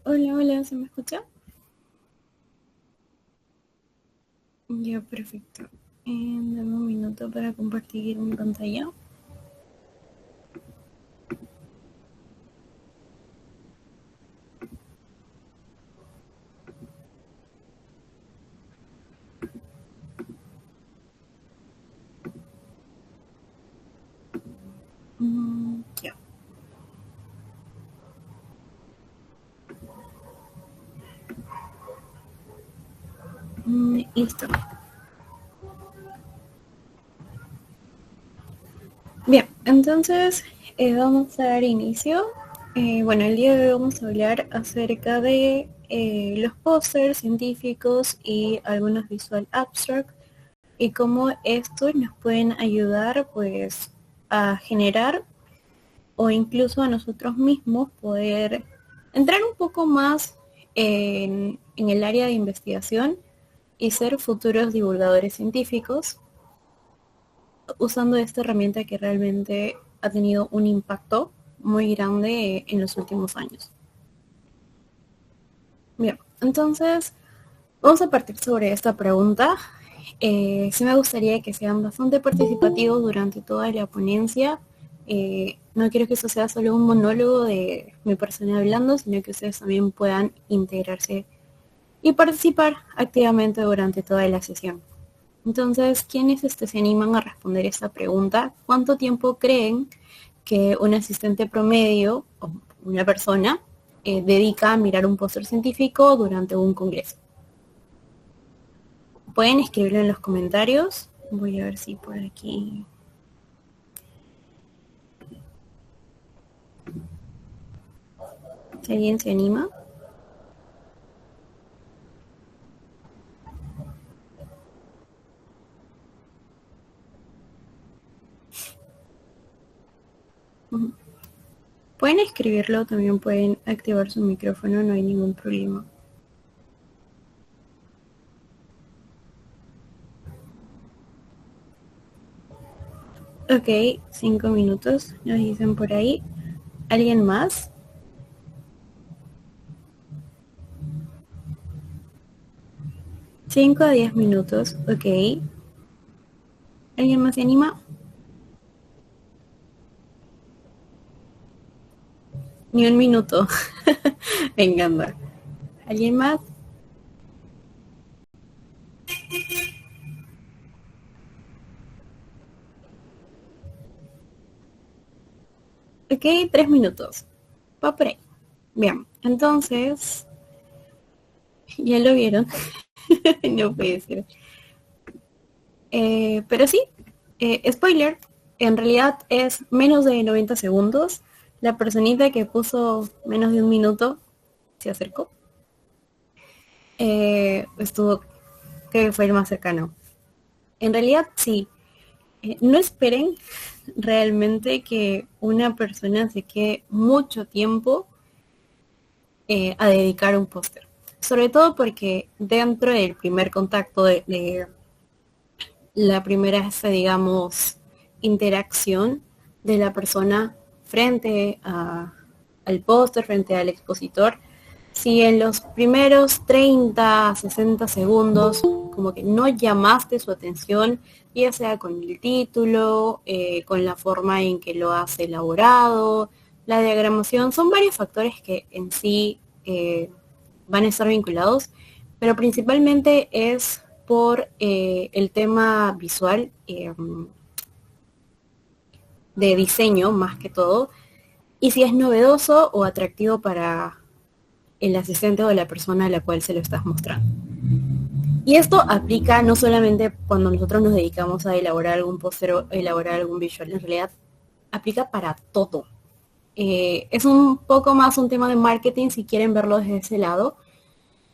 Hola, hola, ¿se me escucha? Ya, perfecto. Dame un minuto para compartir mi pantalla. Ya. Listo. Bien, entonces vamos a dar inicio. Bueno, el día de hoy vamos a hablar acerca de los pósters científicos y algunos visual abstract y cómo estos nos pueden ayudar pues a generar o incluso a nosotros mismos poder entrar un poco más en el área de investigación y ser futuros divulgadores científicos usando esta herramienta que realmente ha tenido un impacto muy grande en los últimos años. Bien, entonces vamos a partir sobre esta pregunta. Sí me gustaría que sean bastante participativos durante toda la ponencia. No quiero que eso sea solo un monólogo de mi persona hablando, sino que ustedes también puedan integrarse y participar activamente durante toda la sesión. Entonces, ¿quiénes se animan a responder esta pregunta? ¿Cuánto tiempo creen que un asistente promedio o una persona dedica a mirar un póster científico durante un congreso? Pueden escribirlo en los comentarios. Voy a ver si por aquí... Si alguien se anima. Pueden escribirlo, también pueden activar su micrófono, no hay ningún problema. Ok, 5 minutos, nos dicen por ahí. ¿Alguien más? 5 a 10 minutos, ok. ¿Alguien más se anima? Ni un minuto. Venga, anda. ¿Alguien más? Ok, 3 minutos. Va por ahí. Bien, entonces, ya lo vieron. No puede ser. Pero sí, spoiler, en realidad es menos de 90 segundos. La personita que puso menos de un minuto se acercó. Estuvo, que fue el más cercano. En realidad sí, no esperen realmente que una persona se quede mucho tiempo a dedicar un póster. Sobre todo porque dentro del primer contacto de la primera, digamos, interacción de la persona frente al póster, frente al expositor, si en los primeros 30, 60 segundos como que no llamaste su atención, ya sea con el título, con la forma en que lo has elaborado, la diagramación, son varios factores que en sí van a estar vinculados, pero principalmente es por el tema visual de diseño más que todo, y si es novedoso o atractivo para el asistente o la persona a la cual se lo estás mostrando. Y esto aplica no solamente cuando nosotros nos dedicamos a elaborar algún póster o elaborar algún visual, en realidad aplica para todo. Es un poco más un tema de marketing si quieren verlo desde ese lado,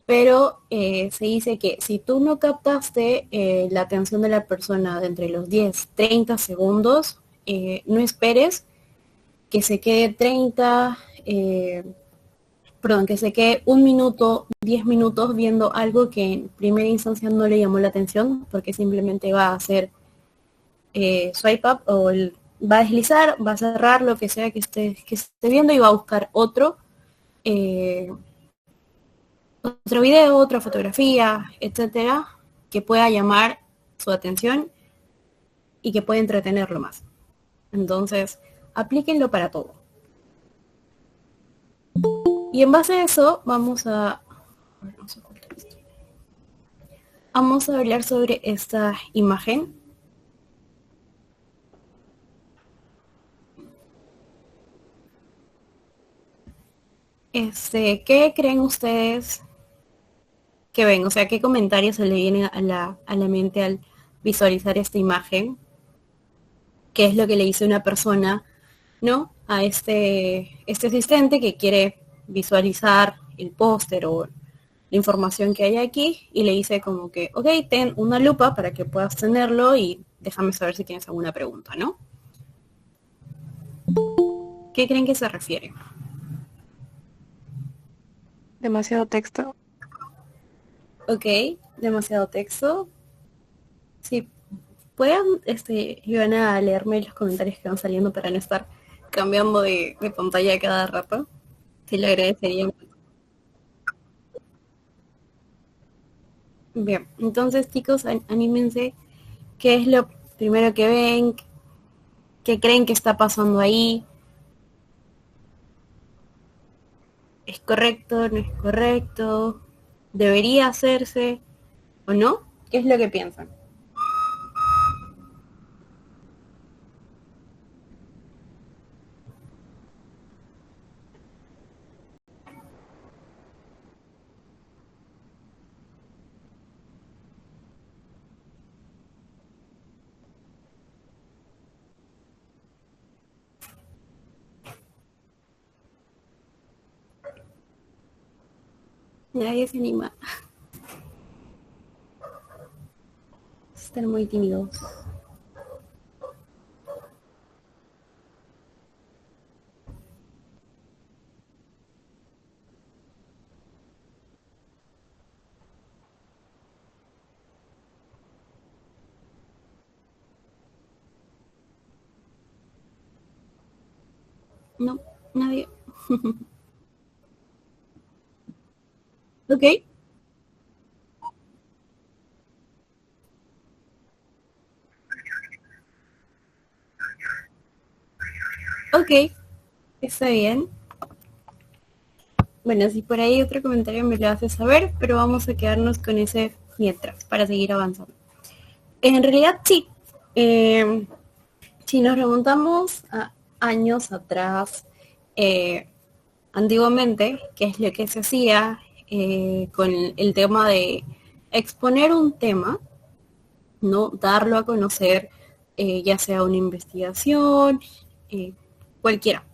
pero se dice que si tú no captaste la atención de la persona de entre los 10, 30 segundos, no esperes que se quede 30, perdón, que se quede 1 minuto, 10 minutos viendo algo que en primera instancia no le llamó la atención, porque simplemente va a hacer swipe up o va a deslizar, va a cerrar lo que sea que esté viendo y va a buscar otro. otro video, otra fotografía, etcétera, que pueda llamar su atención y que pueda entretenerlo más. Entonces, aplíquenlo para todo. Y en base a eso, vamos a hablar sobre esta imagen. ¿Qué creen ustedes que ven? O sea, ¿qué comentarios se le vienen a la mente al visualizar esta imagen? ¿Qué es lo que le dice una persona, ¿no? A este asistente que quiere visualizar el póster o la información que hay aquí y le dice como que, ok, ten una lupa para que puedas tenerlo y déjame saber si tienes alguna pregunta, ¿no? ¿Qué creen que se refiere? Demasiado texto. Ok, demasiado texto. Sí, pueden, iban a leerme los comentarios que van saliendo para no estar cambiando de pantalla cada rato. Sí, le agradecería. Bien, entonces chicos, anímense. ¿Qué es lo primero que ven? ¿Qué creen que está pasando ahí? ¿Es correcto? ¿No es correcto? ¿Debería hacerse o no? ¿Qué es lo que piensan? Nadie se anima. Están muy tímidos. No, nadie. Ok, ok, está bien. Bueno, si por ahí otro comentario me lo hace saber, pero vamos a quedarnos con ese mientras para seguir avanzando. En realidad sí. Eh, si nos remontamos a años atrás, eh, antiguamente, ¿qué es lo que se hacía con el tema de exponer un tema, no darlo a conocer, ya sea una investigación, eh, cualquiera?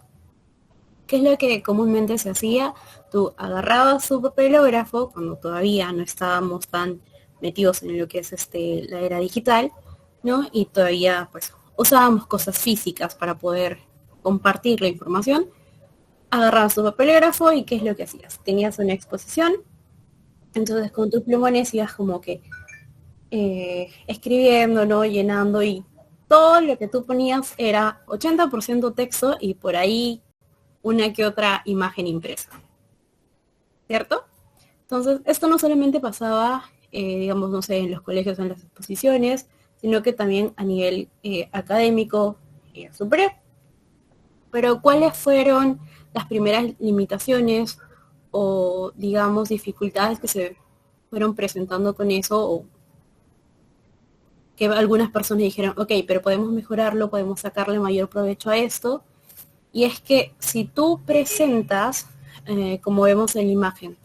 ¿Qué es lo que comúnmente se hacía? Tú agarrabas su papelógrafo cuando todavía no estábamos tan metidos en lo que es la era digital, ¿no? Y todavía pues usábamos cosas físicas para poder compartir la información. Agarrabas tu papelógrafo y ¿qué es lo que hacías? Tenías una exposición, entonces con tus plumones ibas como que escribiendo, ¿no? Llenando y todo lo que tú ponías era 80% texto y por ahí una que otra imagen impresa, ¿cierto? Entonces, esto no solamente pasaba, digamos, no sé, en los colegios, en las exposiciones, sino que también a nivel académico superior. Pero, ¿cuáles fueron las primeras limitaciones o, digamos, dificultades que se fueron presentando con eso o que algunas personas dijeron, ok, pero podemos mejorarlo, podemos sacarle mayor provecho a esto? Y es que si tú presentas, como vemos en la imagen,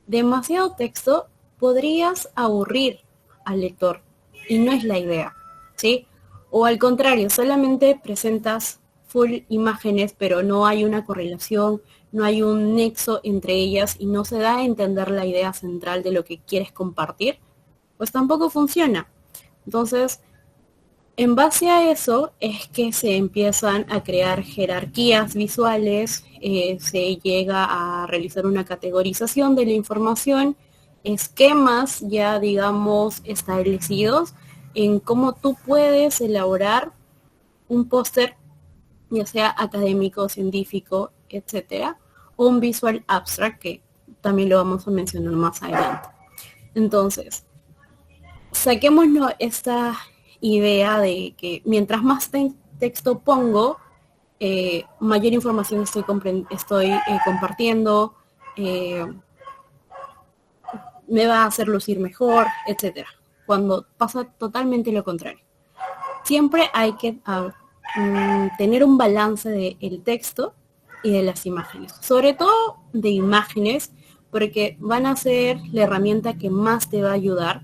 demasiado texto, podrías aburrir al lector y no es la idea, ¿sí? O al contrario, solamente presentas full imágenes, pero no hay una correlación, no hay un nexo entre ellas y no se da a entender la idea central de lo que quieres compartir, pues tampoco funciona. Entonces, en base a eso es que se empiezan a crear jerarquías visuales, se llega a realizar una categorización de la información, esquemas ya digamos establecidos en cómo tú puedes elaborar un póster, ya sea académico, científico, etcétera, o un visual abstract que también lo vamos a mencionar más adelante. Entonces, saquémonos esta idea de que mientras más texto pongo, mayor información estoy compartiendo, me va a hacer lucir mejor, etcétera. Cuando pasa totalmente lo contrario. Siempre hay que tener un balance del texto y de las imágenes. Sobre todo de imágenes, porque van a ser la herramienta que más te va a ayudar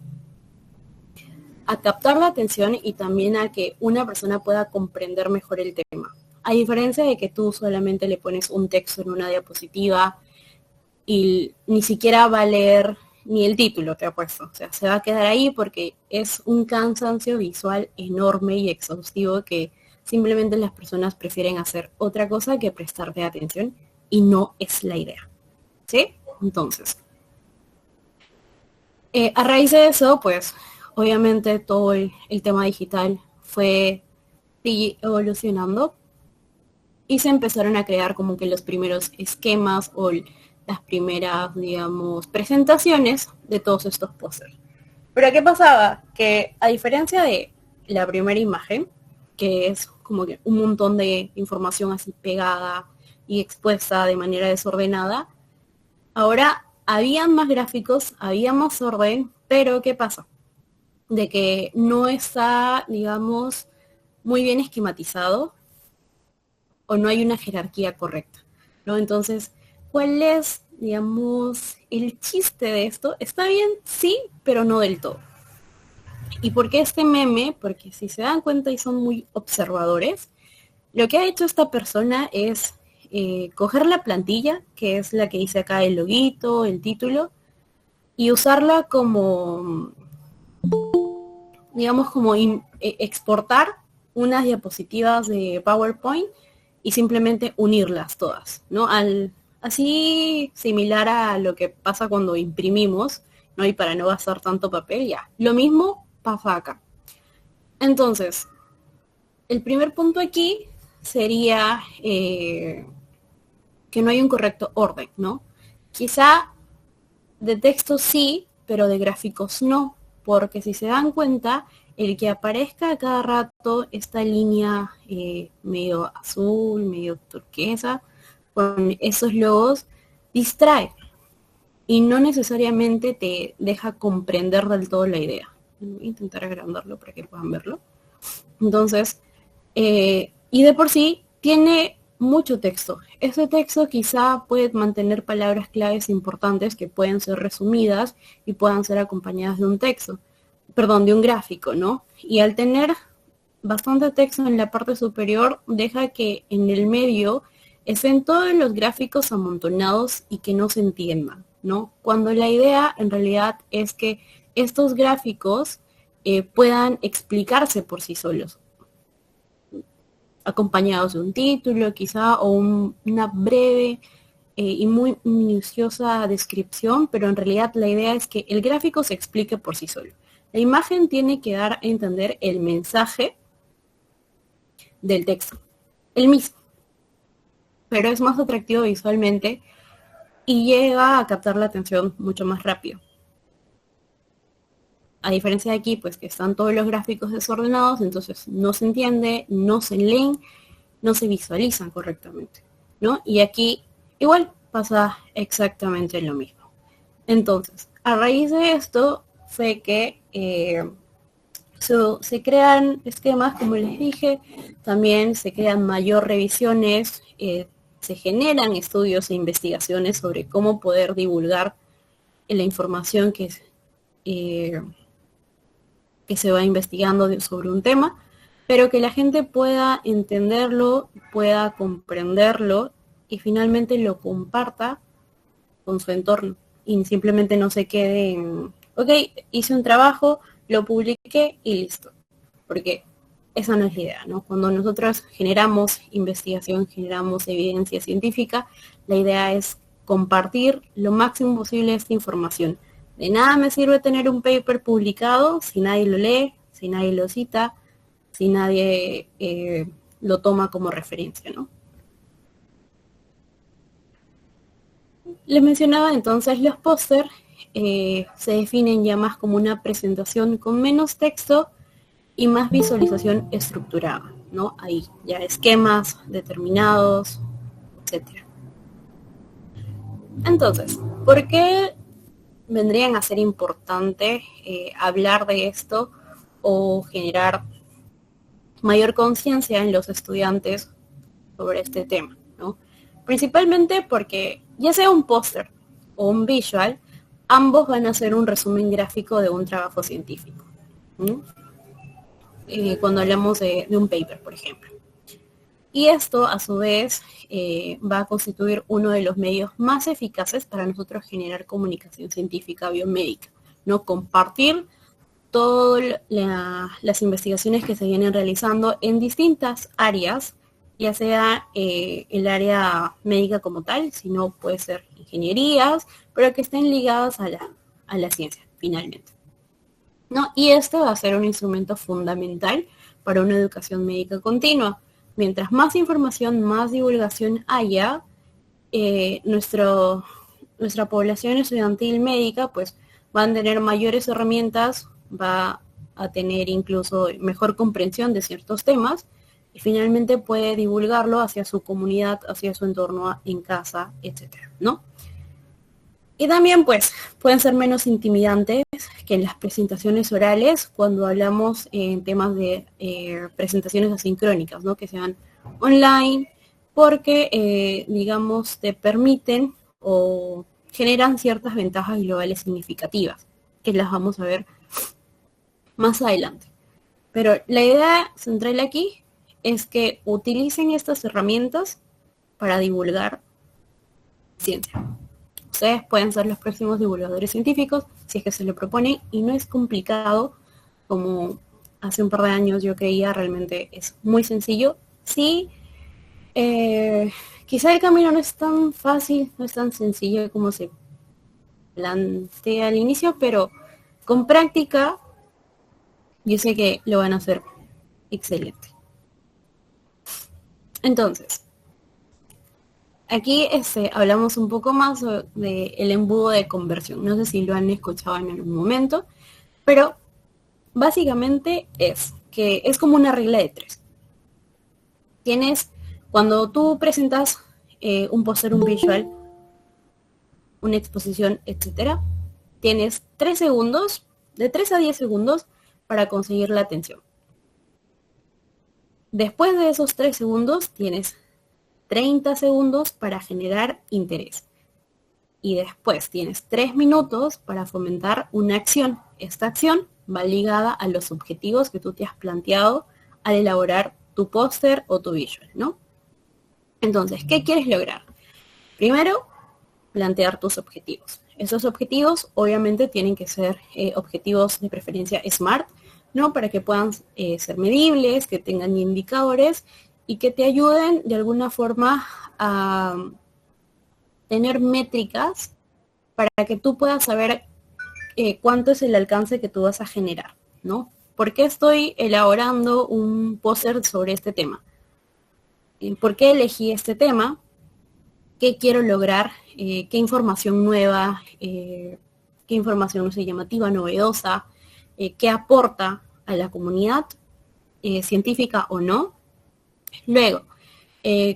a captar la atención y también a que una persona pueda comprender mejor el tema. A diferencia de que tú solamente le pones un texto en una diapositiva y ni siquiera va a leer ni el título que ha puesto. O sea, se va a quedar ahí porque es un cansancio visual enorme y exhaustivo que simplemente las personas prefieren hacer otra cosa que prestarle atención y no es la idea. ¿Sí? Entonces, a raíz de eso, pues, obviamente todo el tema digital fue evolucionando y se empezaron a crear como que los primeros esquemas o las primeras, digamos, presentaciones de todos estos pósters. Pero ¿qué pasaba? Que a diferencia de la primera imagen, que es como que un montón de información así pegada y expuesta de manera desordenada, ahora habían más gráficos, había más orden, pero ¿qué pasa? De que no está, digamos, muy bien esquematizado o no hay una jerarquía correcta, ¿no? Entonces, ¿cuál es, digamos, el chiste de esto? Está bien, sí, pero no del todo. ¿Y por qué este meme? Porque si se dan cuenta y son muy observadores, lo que ha hecho esta persona es coger la plantilla, que es la que dice acá el loguito, el título, y usarla como, digamos, como exportar unas diapositivas de PowerPoint y simplemente unirlas todas, ¿no? Así similar a lo que pasa cuando imprimimos, ¿no? Y para no gastar tanto papel, ya. Lo mismo pasa acá. Entonces, el primer punto aquí sería que no hay un correcto orden, ¿no? Quizá de texto sí, pero de gráficos no, porque si se dan cuenta, el que aparezca a cada rato esta línea medio azul, medio turquesa, con esos logos, distrae y no necesariamente te deja comprender del todo la idea. Voy a intentar agrandarlo para que puedan verlo. Entonces, y de por sí tiene mucho texto. Ese texto quizá puede mantener palabras claves importantes que pueden ser resumidas y puedan ser acompañadas de un texto, perdón, de un gráfico, ¿no? Y al tener bastante texto en la parte superior, deja que en el medio estén todos los gráficos amontonados y que no se entiendan, ¿no? Cuando la idea en realidad es que estos gráficos puedan explicarse por sí solos, acompañados de un título quizá o una breve y muy minuciosa descripción, pero en realidad la idea es que el gráfico se explique por sí solo. La imagen tiene que dar a entender el mensaje del texto, el mismo, pero es más atractivo visualmente y llega a captar la atención mucho más rápido. A diferencia de aquí, pues que están todos los gráficos desordenados, entonces no se entiende, no se leen, no se visualizan correctamente, ¿no? Y aquí igual pasa exactamente lo mismo. Entonces, a raíz de esto fue que se crean esquemas, como les dije, también se crean mayor revisiones, se generan estudios e investigaciones sobre cómo poder divulgar la información que se va investigando sobre un tema, pero que la gente pueda entenderlo, pueda comprenderlo y finalmente lo comparta con su entorno y simplemente no se quede en, ok, hice un trabajo, lo publiqué y listo, porque esa no es la idea, ¿no? Cuando nosotros generamos investigación, generamos evidencia científica, la idea es compartir lo máximo posible esta información. De nada me sirve tener un paper publicado si nadie lo lee, si nadie lo cita, si nadie lo toma como referencia, ¿no? Les mencionaba entonces los póster se definen ya más como una presentación con menos texto y más visualización estructurada, ¿no? Hay ya esquemas determinados, etcétera. Entonces, ¿por qué vendrían a ser importante hablar de esto o generar mayor conciencia en los estudiantes sobre este tema, ¿no? Principalmente porque ya sea un póster o un visual, ambos van a ser un resumen gráfico de un trabajo científico, ¿no? Cuando hablamos de un paper, por ejemplo. Y esto, a su vez, va a constituir uno de los medios más eficaces para nosotros generar comunicación científica biomédica, ¿no? Compartir todas las investigaciones que se vienen realizando en distintas áreas, ya sea el área médica como tal, sino puede ser ingenierías, pero que estén ligadas a la ciencia, finalmente, ¿no? Y este va a ser un instrumento fundamental para una educación médica continua. Mientras más información, más divulgación haya, nuestra población estudiantil médica pues van a tener mayores herramientas, va a tener incluso mejor comprensión de ciertos temas y finalmente puede divulgarlo hacia su comunidad, hacia su entorno en casa, etcétera, ¿no? Y también pues pueden ser menos intimidantes que en las presentaciones orales cuando hablamos en temas de presentaciones asincrónicas, ¿no? Que sean online, porque digamos te permiten o generan ciertas ventajas globales significativas, que las vamos a ver más adelante. Pero la idea central aquí es que utilicen estas herramientas para divulgar ciencia. Ustedes pueden ser los próximos divulgadores científicos si es que se lo proponen y no es complicado como hace un par de años yo creía, realmente es muy sencillo. Sí, quizá el camino no es tan fácil, no es tan sencillo como se plantea al inicio, pero con práctica yo sé que lo van a hacer excelente. Entonces, aquí hablamos un poco más del embudo de conversión. No sé si lo han escuchado en algún momento, pero básicamente es que es como una regla de 3. Cuando tú presentas un póster, un visual, una exposición, etcétera, tienes 3 segundos, de 3 a 10 segundos para conseguir la atención. Después de esos 3 segundos tienes 30 segundos para generar interés. Y después tienes 3 minutos para fomentar una acción. Esta acción va ligada a los objetivos que tú te has planteado al elaborar tu póster o tu visual, ¿no? Entonces, ¿qué quieres lograr? Primero, plantear tus objetivos. Esos objetivos obviamente tienen que ser objetivos de preferencia SMART, ¿no? Para que puedan ser medibles, que tengan indicadores y que te ayuden de alguna forma a tener métricas para que tú puedas saber cuánto es el alcance que tú vas a generar, ¿no? ¿Por qué estoy elaborando un póster sobre este tema? ¿Por qué elegí este tema? ¿Qué quiero lograr? ¿Qué información nueva? ¿Qué información, no sé, llamativa, novedosa? ¿Qué aporta a la comunidad científica o no? Luego,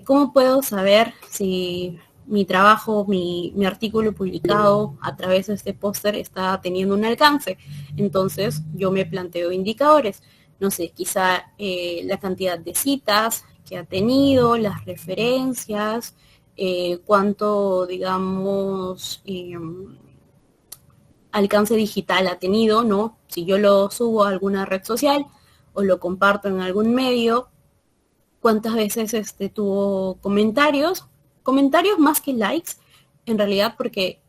¿cómo puedo saber si mi trabajo, mi artículo publicado a través de este póster está teniendo un alcance? Entonces, yo me planteo indicadores. No sé, quizá la cantidad de citas que ha tenido, las referencias, cuánto, digamos, alcance digital ha tenido, ¿no? Si yo lo subo a alguna red social o lo comparto en algún medio, cuántas veces tuvo comentarios más que likes, en realidad, porque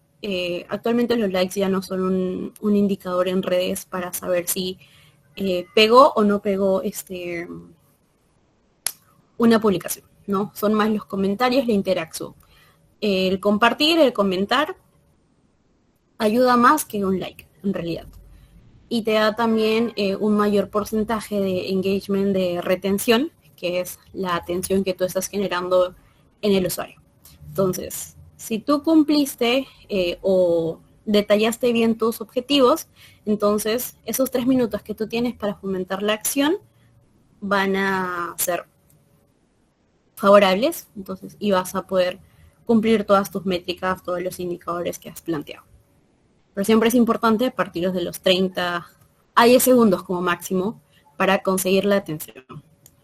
actualmente los likes ya no son un indicador en redes para saber si pegó o no pegó una publicación, ¿no? Son más los comentarios, la interacción. El compartir, el comentar, ayuda más que un like, en realidad. Y te da también un mayor porcentaje de engagement, de retención, que es la atención que tú estás generando en el usuario. Entonces, Si tú cumpliste o detallaste bien tus objetivos, entonces esos 3 minutos que tú tienes para fomentar la acción van a ser favorables, entonces, y vas a poder cumplir todas tus métricas, todos los indicadores que has planteado. Pero siempre es importante partir de los 30 a 10 segundos como máximo para conseguir la atención.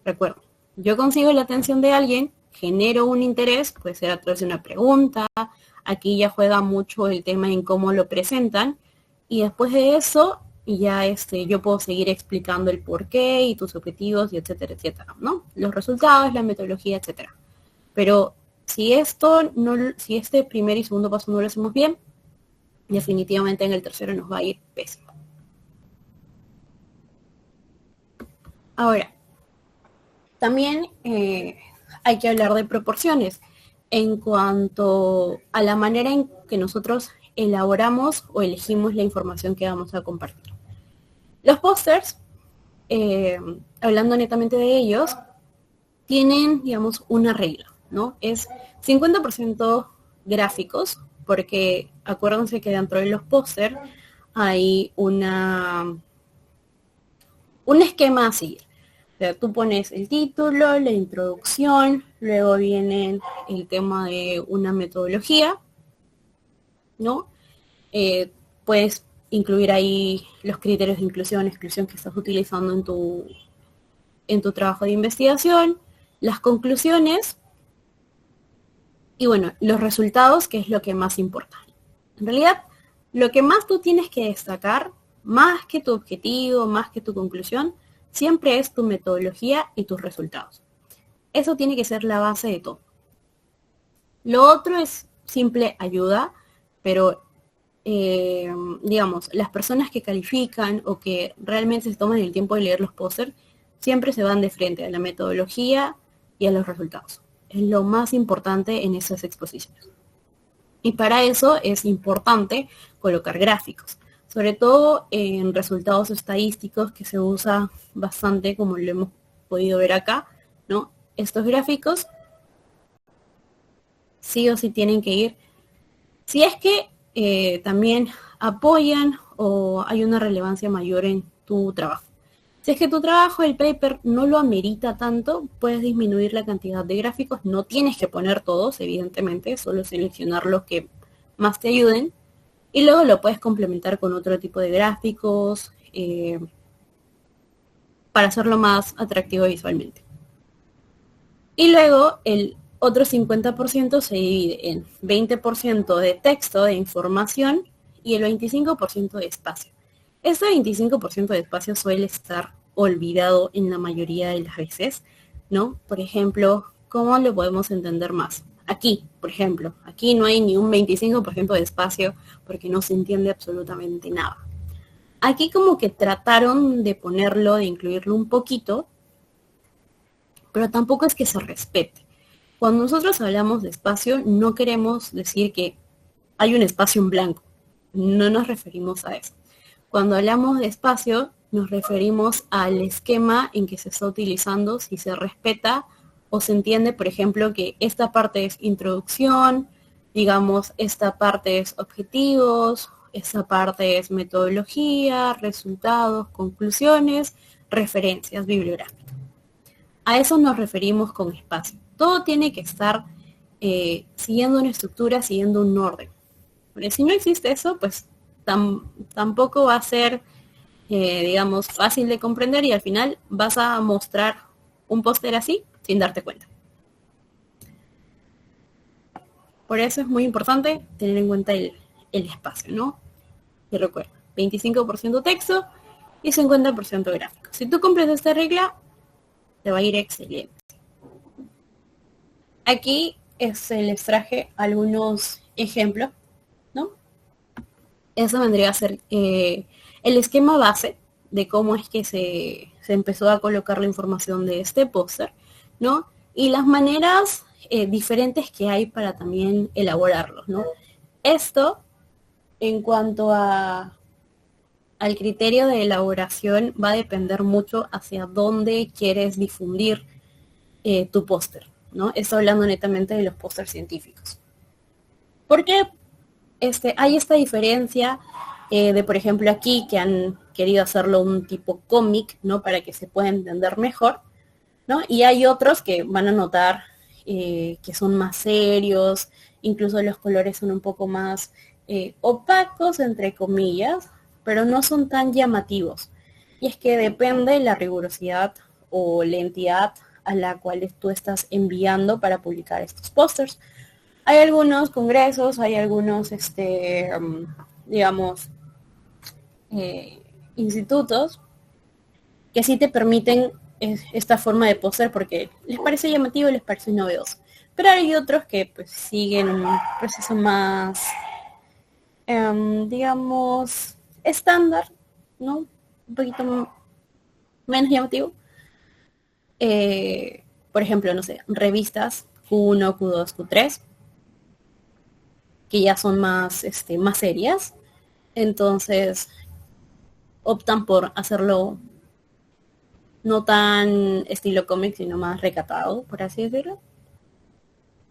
Recuerda, yo consigo la atención de alguien, genero un interés, puede ser a través de una pregunta, aquí ya juega mucho el tema en cómo lo presentan, y después de eso ya yo puedo seguir explicando el por qué y tus objetivos y etcétera, etcétera, ¿no? Los resultados, la metodología, etcétera. Pero si si este primer y segundo paso no lo hacemos bien, definitivamente en el tercero nos va a ir pésimo. Ahora, también hay que hablar de proporciones en cuanto a la manera en que nosotros elaboramos o elegimos la información que vamos a compartir. Los pósters, hablando netamente de ellos, tienen, digamos, una regla, ¿no? Es 50% gráficos, porque acuérdense que dentro de los pósters hay un esquema a seguir. O sea, tú pones el título, la introducción, luego viene el tema de una metodología, ¿no? Puedes incluir ahí los criterios de inclusión, exclusión que estás utilizando en tu trabajo de investigación, las conclusiones y bueno, los resultados, que es lo que más importa. En realidad, lo que más tú tienes que destacar, más que tu objetivo, más que tu conclusión, siempre es tu metodología y tus resultados. Eso tiene que ser la base de todo. Lo otro es simple ayuda, pero digamos, las personas que califican o que realmente se toman el tiempo de leer los pósters, siempre se van de frente a la metodología y a los resultados. Es lo más importante en esas exposiciones. Y para eso es importante colocar gráficos, sobre todo en resultados estadísticos que se usa bastante, como lo hemos podido ver acá, ¿no? Estos gráficos sí o sí tienen que ir, si es que también apoyan o hay una relevancia mayor en tu trabajo. Si es que tu trabajo, el paper, no lo amerita tanto, puedes disminuir la cantidad de gráficos. No tienes que poner todos, evidentemente, solo seleccionar los que más te ayuden. Y luego lo puedes complementar con otro tipo de gráficos para hacerlo más atractivo visualmente. Y luego el otro 50% se divide en 20% de texto, de información, y el 25% de espacio. Este 25% de espacio suele estar olvidado en la mayoría de las veces, ¿no? Por ejemplo, ¿cómo lo podemos entender más? Aquí, por ejemplo, aquí no hay ni un 25% de espacio porque no se entiende absolutamente nada. Aquí como que trataron de ponerlo, de incluirlo un poquito, pero tampoco es que se respete. Cuando nosotros hablamos de espacio, no queremos decir que hay un espacio en blanco. No nos referimos a eso. Cuando hablamos de espacio, nos referimos al esquema en que se está utilizando, si se respeta o se entiende, por ejemplo, que esta parte es introducción, digamos, esta parte es objetivos, esta parte es metodología, resultados, conclusiones, referencias bibliográficas. A eso nos referimos con espacio. Todo tiene que estar siguiendo una estructura, siguiendo un orden. Pero si no existe eso, pues tampoco va a ser, digamos, fácil de comprender y al final vas a mostrar un póster así sin darte cuenta. Por eso es muy importante tener en cuenta el espacio, ¿no? Y recuerda, 25% texto y 50% gráfico. Si tú cumples esta regla, te va a ir excelente. Aquí les traje algunos ejemplos, ¿no? Eso vendría a ser el esquema base de cómo es que se empezó a colocar la información de este póster, ¿no? Y las maneras diferentes que hay para también elaborarlos, ¿no? Esto, en cuanto al criterio de elaboración, va a depender mucho hacia dónde quieres difundir tu póster, ¿no? Estoy hablando netamente de los pósters científicos. Porque hay esta diferencia de, por ejemplo, aquí que han querido hacerlo un tipo cómic, ¿no? Para que se pueda entender mejor, ¿no? Y hay otros que van a notar que son más serios, incluso los colores son un poco más opacos, entre comillas, pero no son tan llamativos. Y es que depende de la rigurosidad o la entidad a la cual tú estás enviando para publicar estos pósters. Hay algunos congresos, hay algunos, digamos, eh, institutos que sí te permiten esta forma de póster porque les parece llamativo y les parece novedoso. Pero hay otros que pues siguen un proceso más, digamos, estándar, ¿no? Un poquito menos llamativo. Por ejemplo, no sé, revistas Q1, Q2, Q3, que ya son más, más serias. Entonces optan por hacerlo no tan estilo cómic, sino más recatado, por así decirlo.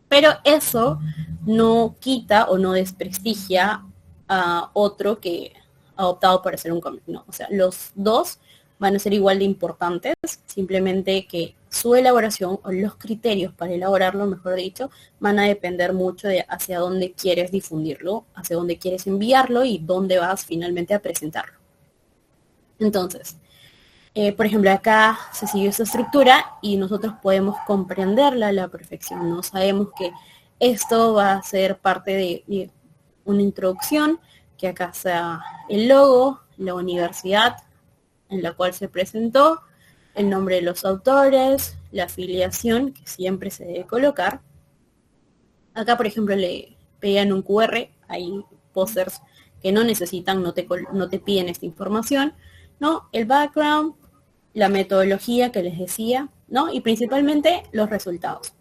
Pero eso no quita o no desprestigia a otro que ha optado por hacer un cómic, ¿no? O sea, los dos van a ser igual de importantes, simplemente que su elaboración o los criterios para elaborarlo, mejor dicho, van a depender mucho de hacia dónde quieres difundirlo, hacia dónde quieres enviarlo y dónde vas finalmente a presentarlo. Entonces, por ejemplo, acá se siguió esta estructura y nosotros podemos comprenderla a la perfección, ¿no? Sabemos que esto va a ser parte de una introducción, que acá sea el logo, la universidad en la cual se presentó, el nombre de los autores, la afiliación, que siempre se debe colocar. Acá, por ejemplo, le pegan un QR, hay pósters que no necesitan, no te piden esta información, ¿no? El background, la metodología que les decía, ¿no? Y principalmente los resultados.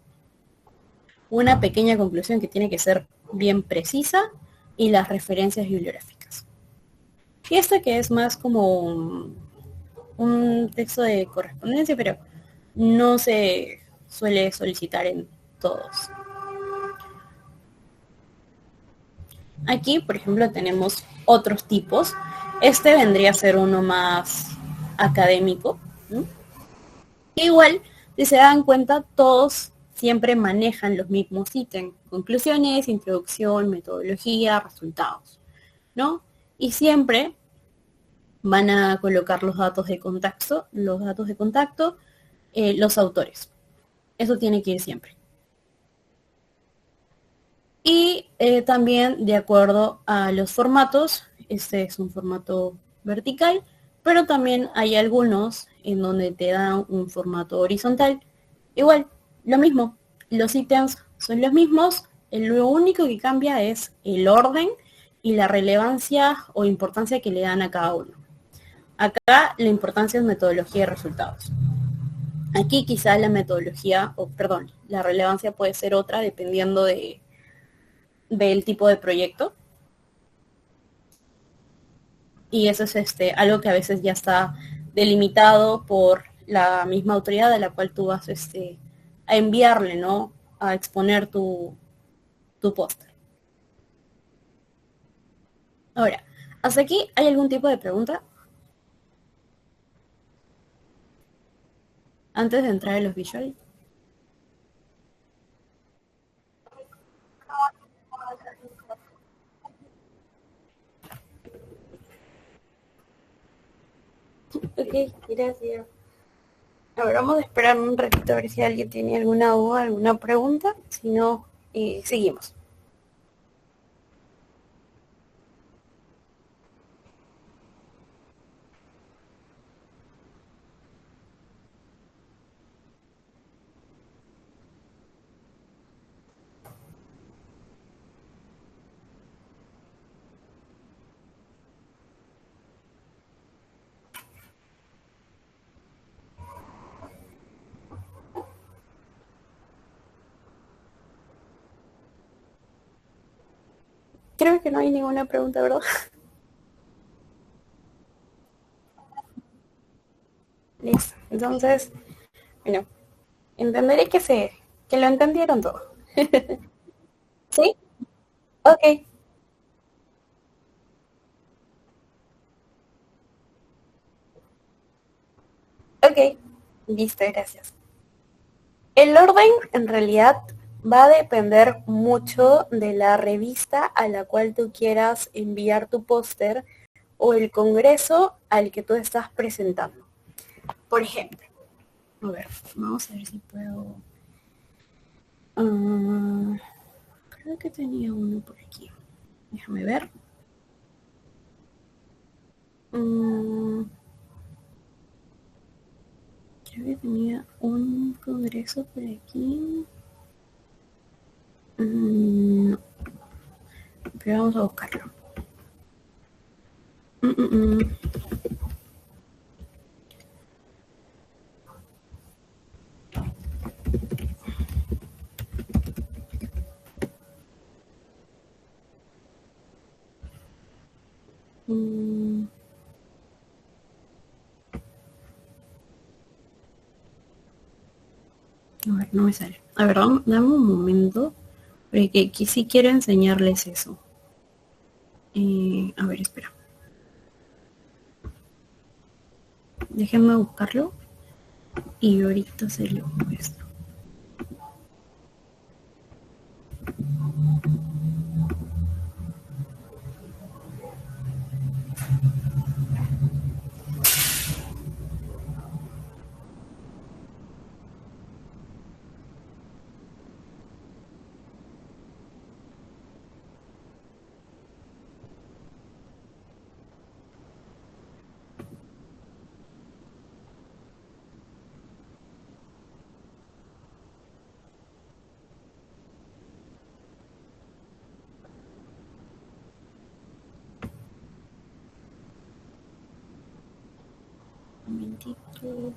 Una pequeña conclusión que tiene que ser bien precisa y las referencias bibliográficas. Y esto que es más como un texto de correspondencia, pero no se suele solicitar en todos. Aquí, por ejemplo, tenemos otros tipos. Este vendría a ser uno más académico, ¿no? Igual, si se dan cuenta, todos siempre manejan los mismos ítems: conclusiones, introducción, metodología, resultados, ¿no? Y siempre van a colocar los datos de contacto, los autores. Eso tiene que ir siempre. Y también de acuerdo a los formatos, este es un formato vertical, pero también hay algunos en donde te dan un formato horizontal. Igual, lo mismo, los ítems son los mismos, lo único que cambia es el orden y la relevancia o importancia que le dan a cada uno. Acá la importancia es metodología y resultados. Aquí quizá la metodología, la relevancia puede ser otra dependiendo del tipo de proyecto. Y eso es algo que a veces ya está delimitado por la misma autoridad a la cual tú vas a enviarle, ¿no? A exponer tu póster. Ahora, ¿hasta aquí hay algún tipo de pregunta? Antes de entrar en los visuals. Ok, gracias. Ahora vamos a esperar un ratito a ver si alguien tiene alguna duda, alguna pregunta. Si no, seguimos. Creo que no hay ninguna pregunta, ¿verdad? Listo. Entonces, bueno, entenderé que lo entendieron todo. ¿Sí? Ok, ok, listo, gracias. El orden en realidad va a depender mucho de la revista a la cual tú quieras enviar tu póster o el congreso al que tú estás presentando. Por ejemplo, a ver, vamos a ver si puedo... ah, creo que tenía uno por aquí. Déjame ver. Mm, creo que tenía un congreso por aquí. No, pero vamos a buscarlo. Mm, mm, mm. Mm, a ver, no me sale. A ver, dame un momento. Porque aquí sí quiero enseñarles eso. A ver, espera. Déjenme buscarlo y ahorita se lo muestro. Un momentito.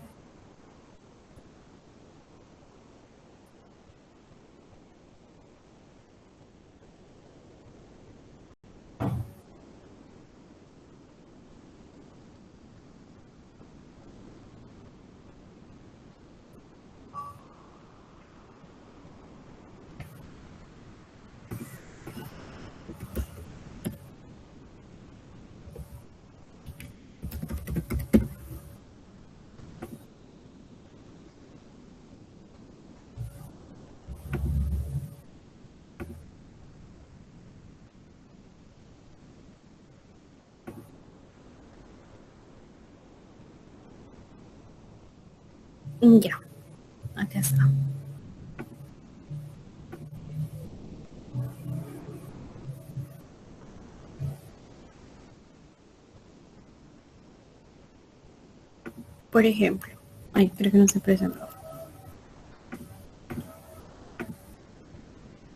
Ya, acá está. Por ejemplo. Ay, creo que no se presentó.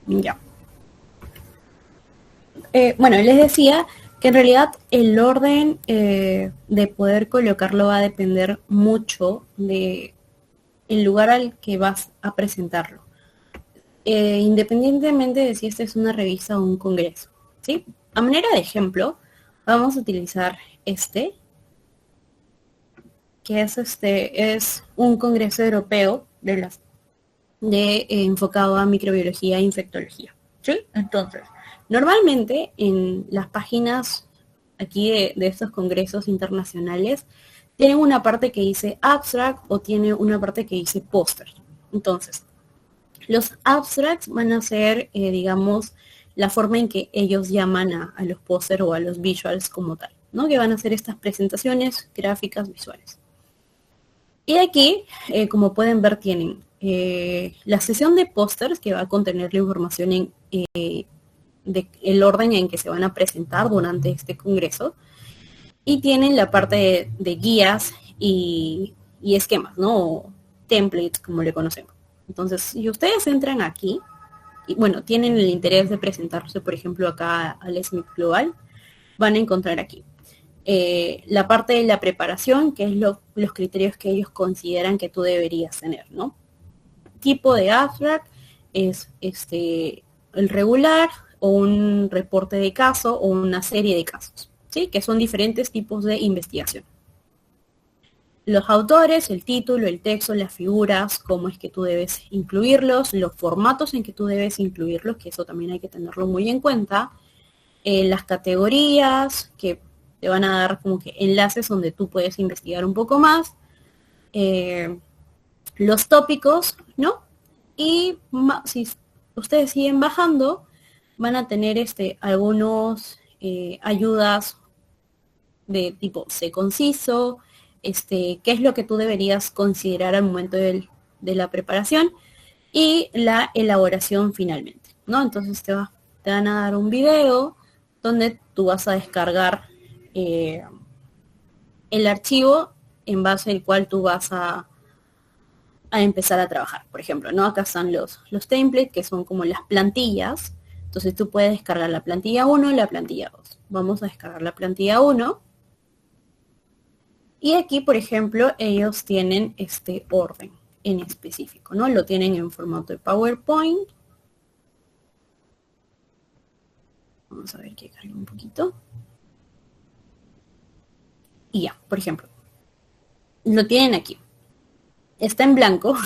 Ya. Bueno, les decía que en realidad el orden de poder colocarlo va a depender mucho de el lugar al que vas a presentarlo. Independientemente de si esta es una revista o un congreso, ¿sí? A manera de ejemplo, vamos a utilizar este, que es un congreso europeo enfocado a microbiología e infectología, ¿sí? Entonces, normalmente en las páginas aquí de estos congresos internacionales tienen una parte que dice abstract o tiene una parte que dice póster. Entonces, los abstracts van a ser, digamos, la forma en que ellos llaman a los póster o a los visuals como tal, ¿no? Que van a ser estas presentaciones gráficas visuales. Y aquí, como pueden ver, tienen la sesión de pósters que va a contener la información de el orden en que se van a presentar durante este congreso. Y tienen la parte de guías y esquemas, ¿no? O templates, como le conocemos. Entonces, si ustedes entran aquí, y bueno, tienen el interés de presentarse, por ejemplo, acá al SMIC Global, van a encontrar aquí la parte de la preparación, que es los criterios que ellos consideran que tú deberías tener, ¿no? Tipo de abstract es el regular o un reporte de caso o una serie de casos, ¿sí? Que son diferentes tipos de investigación. los autores, el título, el texto, las figuras, cómo es que tú debes incluirlos, los formatos en que tú debes incluirlos, que eso también hay que tenerlo muy en cuenta, las categorías, que te van a dar como que enlaces donde tú puedes investigar un poco más, los tópicos, ¿no? Y si ustedes siguen bajando, van a tener algunos ayudas de tipo sé conciso, qué es lo que tú deberías considerar al momento de la preparación y la elaboración finalmente, ¿no? Entonces te van a dar un video donde tú vas a descargar el archivo en base al cual tú vas a empezar a trabajar. Por ejemplo, ¿no? Acá están los templates, que son como las plantillas. Entonces tú puedes descargar la plantilla 1 y la plantilla 2. Vamos a descargar la plantilla 1. Y aquí, por ejemplo, ellos tienen este orden en específico, ¿no? Lo tienen en formato de PowerPoint. Vamos a ver que cargue un poquito. Y ya, por ejemplo, lo tienen aquí. Está en blanco,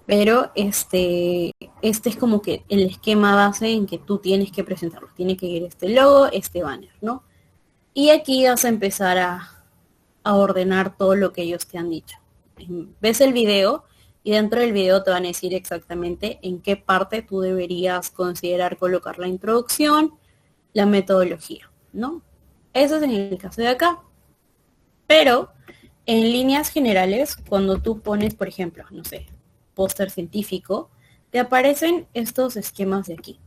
pero este es como que el esquema base en que tú tienes que presentarlo. Tiene que ir este logo, este banner, ¿no? Y aquí vas a empezar a ordenar todo lo que ellos te han dicho. Ves el video y dentro del video te van a decir exactamente en qué parte tú deberías considerar colocar la introducción, la metodología, ¿no? Eso es en el caso de acá. Pero en líneas generales, cuando tú pones, por ejemplo, no sé, póster científico, te aparecen estos esquemas de aquí,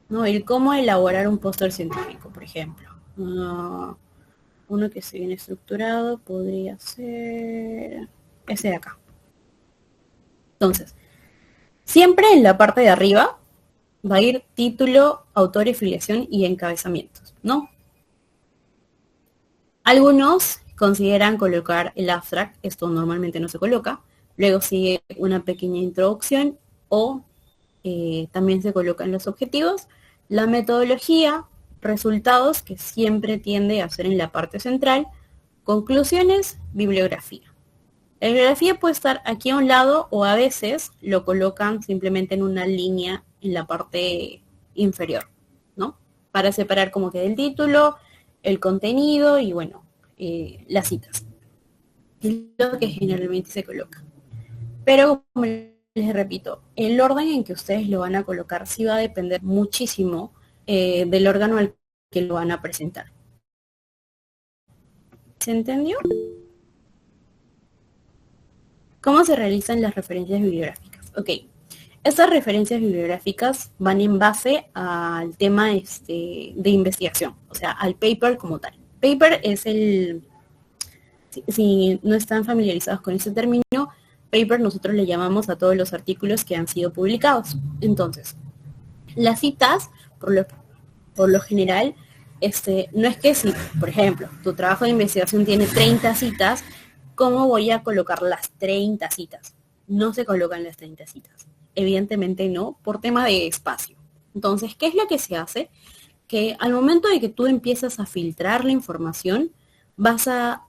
¿no? El cómo elaborar un póster científico, por ejemplo. Uno que esté bien estructurado podría ser ese de acá. Entonces, siempre en la parte de arriba va a ir título, autor, afiliación y encabezamientos, ¿no? Algunos consideran colocar el abstract, esto normalmente no se coloca, luego sigue una pequeña introducción o también se colocan los objetivos, la metodología, resultados, que siempre tiende a ser en la parte central, conclusiones, bibliografía. La bibliografía puede estar aquí a un lado o a veces lo colocan simplemente en una línea en la parte inferior, ¿no? Para separar como que del título, el contenido y bueno, las citas. Es lo que generalmente se coloca. Pero como les repito, el orden en que ustedes lo van a colocar sí va a depender muchísimo del órgano al que lo van a presentar. ¿Se entendió? ¿Cómo se realizan las referencias bibliográficas? Ok, estas referencias bibliográficas van en base al tema de investigación, o sea, al paper como tal. Paper es si no están familiarizados con este término, paper nosotros le llamamos a todos los artículos que han sido publicados. Entonces, las citas, por lo general, no es que si, por ejemplo, tu trabajo de investigación tiene 30 citas, ¿cómo voy a colocar las 30 citas? No se colocan las 30 citas. Evidentemente no, por tema de espacio. Entonces, ¿qué es lo que se hace? Que al momento de que tú empiezas a filtrar la información, vas a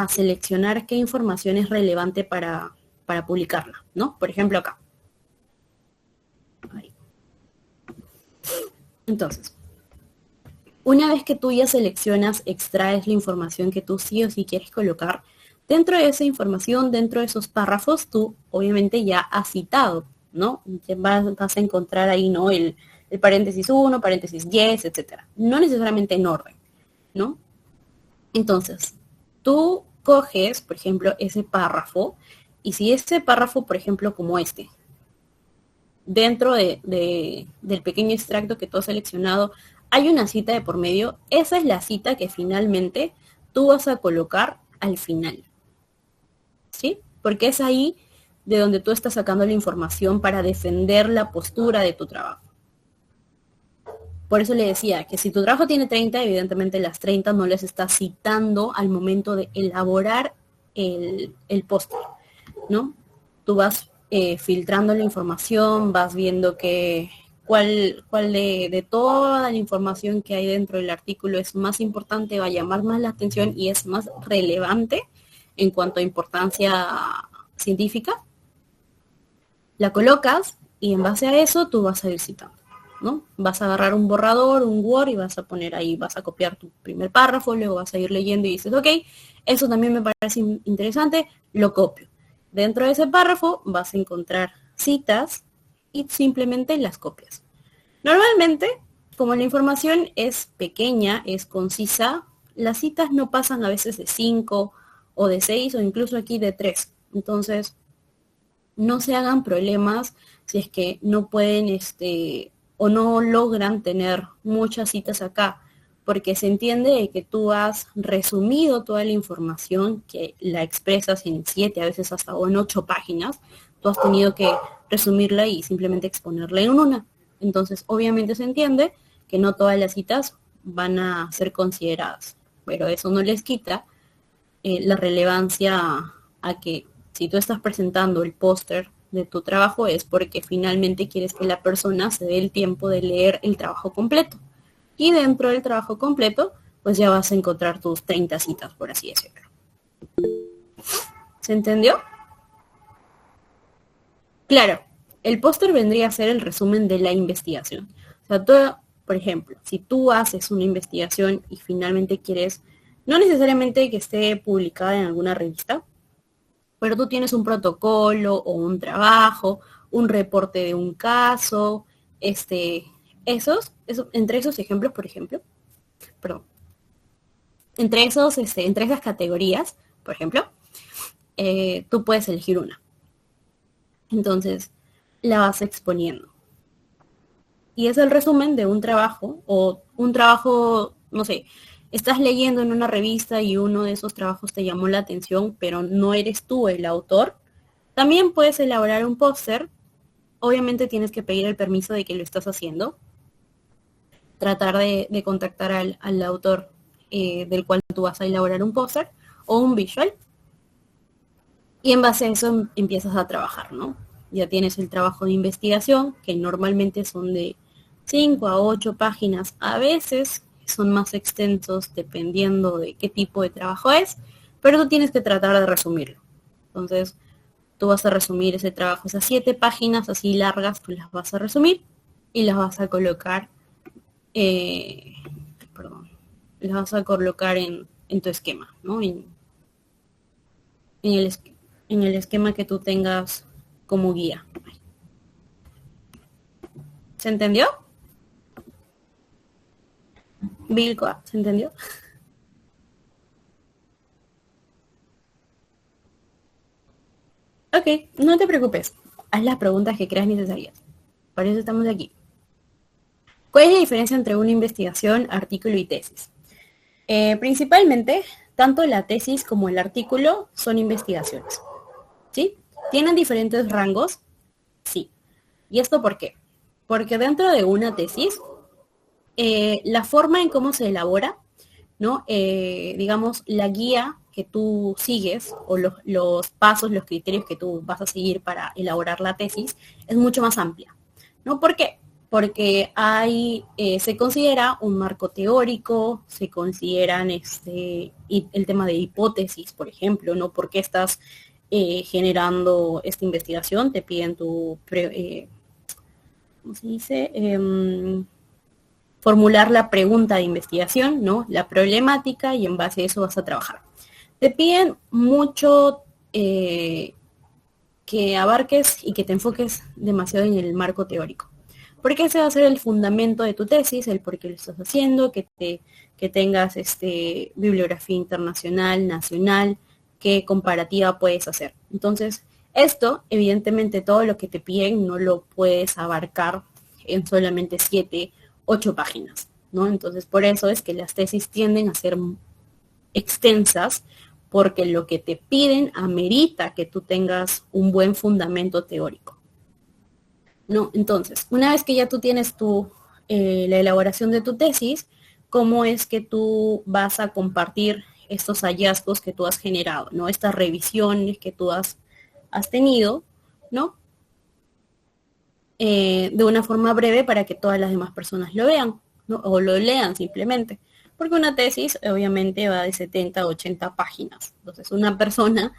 seleccionar qué información es relevante para publicarla, ¿no? Por ejemplo, acá. Ahí. Entonces, una vez que tú ya seleccionas, extraes la información que tú sí o sí quieres colocar, dentro de esa información, dentro de esos párrafos, tú obviamente ya has citado, ¿no? Vas a encontrar ahí, ¿no? El paréntesis 1, paréntesis 10, etcétera. No necesariamente en orden, ¿no? Entonces, tú coges, por ejemplo, ese párrafo, y si ese párrafo, por ejemplo, como dentro del pequeño extracto que tú has seleccionado, hay una cita de por medio, esa es la cita que finalmente tú vas a colocar al final, ¿sí? Porque es ahí de donde tú estás sacando la información para defender la postura de tu trabajo. Por eso le decía que si tu trabajo tiene 30, evidentemente las 30 no les estás citando al momento de elaborar el póster, ¿no? Tú vas filtrando la información, vas viendo cuál de toda la información que hay dentro del artículo es más importante, va a llamar más la atención y es más relevante en cuanto a importancia científica. La colocas y en base a eso tú vas a ir citando, ¿no? Vas a agarrar un borrador, un Word y vas a poner ahí, vas a copiar tu primer párrafo, luego vas a ir leyendo y dices, ok, eso también me parece interesante, lo copio. Dentro de ese párrafo vas a encontrar citas y simplemente las copias. Normalmente, como la información es pequeña, es concisa, las citas no pasan a veces de 5 o de 6 o incluso aquí de 3. Entonces, no se hagan problemas si es que no pueden o no logran tener muchas citas acá, porque se entiende que tú has resumido toda la información, que la expresas en 7, a veces hasta o en 8 páginas, tú has tenido que resumirla y simplemente exponerla en una. Entonces, obviamente se entiende que no todas las citas van a ser consideradas, pero eso no les quita la relevancia a que si tú estás presentando el póster de tu trabajo es porque finalmente quieres que la persona se dé el tiempo de leer el trabajo completo. Y dentro del trabajo completo, pues ya vas a encontrar tus 30 citas, por así decirlo. ¿Se entendió? Claro, el póster vendría a ser el resumen de la investigación. O sea, tú, por ejemplo, si tú haces una investigación y finalmente quieres, no necesariamente que esté publicada en alguna revista, pero tú tienes un protocolo o un trabajo, un reporte de un caso, entre esos ejemplos, por ejemplo, perdón, entre esas categorías, por ejemplo, tú puedes elegir una. Entonces, la vas exponiendo. Y es el resumen de un trabajo, o un trabajo, no sé, estás leyendo en una revista y uno de esos trabajos te llamó la atención, pero no eres tú el autor. También puedes elaborar un póster. Obviamente tienes que pedir el permiso de que lo estás haciendo. Tratar de contactar al autor del cual tú vas a elaborar un póster o un visual. Y en base a eso empiezas a trabajar, ¿no? Ya tienes el trabajo de investigación, que normalmente son de 5 a 8 páginas. A veces son más extensos dependiendo de qué tipo de trabajo es, pero tú tienes que tratar de resumirlo. Entonces, tú vas a resumir ese trabajo, esas 7 páginas así largas, tú las vas a resumir y las vas a colocar, las vas a colocar en tu esquema, ¿no? En el esquema que tú tengas como guía. ¿Se entendió? Vilcoa, ¿se entendió? Ok, no te preocupes. Haz las preguntas que creas necesarias. Para eso estamos aquí. ¿Cuál es la diferencia entre una investigación, artículo y tesis? Principalmente, tanto la tesis como el artículo son investigaciones. ¿Sí? ¿Tienen diferentes rangos? Sí. ¿Y esto por qué? Porque dentro de una tesis, la forma en cómo se elabora, ¿no? Digamos, la guía que tú sigues o los pasos, los criterios que tú vas a seguir para elaborar la tesis es mucho más amplia, ¿no? ¿Por qué? Porque se considera un marco teórico, se consideran el tema de hipótesis, por ejemplo, ¿no? ¿Por qué estás generando esta investigación? Te piden ¿cómo se dice? Formular la pregunta de investigación, ¿no? La problemática y en base a eso vas a trabajar. Te piden mucho que abarques y que te enfoques demasiado en el marco teórico. Porque ese va a ser el fundamento de tu tesis, el por qué lo estás haciendo, que tengas bibliografía internacional, nacional, qué comparativa puedes hacer. Entonces, esto, evidentemente, todo lo que te piden no lo puedes abarcar en solamente 7, 8 páginas, ¿no? Entonces, por eso es que las tesis tienden a ser extensas, porque lo que te piden amerita que tú tengas un buen fundamento teórico, ¿no? Entonces, una vez que ya tú tienes la elaboración de tu tesis, ¿cómo es que tú vas a compartir estos hallazgos que tú has generado, ¿no? Estas revisiones que tú has tenido, ¿no? de una forma breve para que todas las demás personas lo vean, ¿no? O lo lean simplemente. Porque una tesis obviamente va de 70 a 80 páginas. Entonces una persona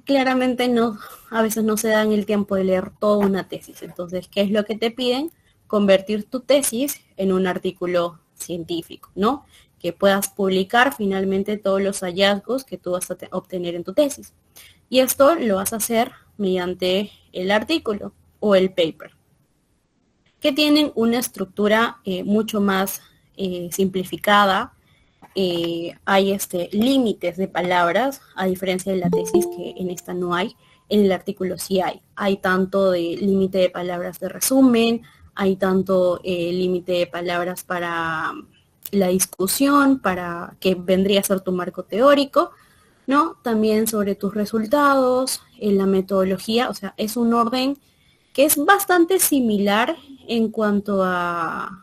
claramente no, a veces no se dan el tiempo de leer toda una tesis. Entonces, ¿qué es lo que te piden? Convertir tu tesis en un artículo científico, ¿no? Que puedas publicar finalmente todos los hallazgos que tú vas a obtener en tu tesis. Y esto lo vas a hacer mediante el artículo o el paper, que tienen una estructura mucho más simplificada. Hay límites de palabras, a diferencia de la tesis que en esta no hay, en el artículo sí hay. Hay tanto de límite de palabras de resumen, hay tanto límite de palabras para la discusión, para que vendría a ser tu marco teórico, ¿no? También sobre tus resultados, en la metodología, o sea, es un orden que es bastante similar en cuanto a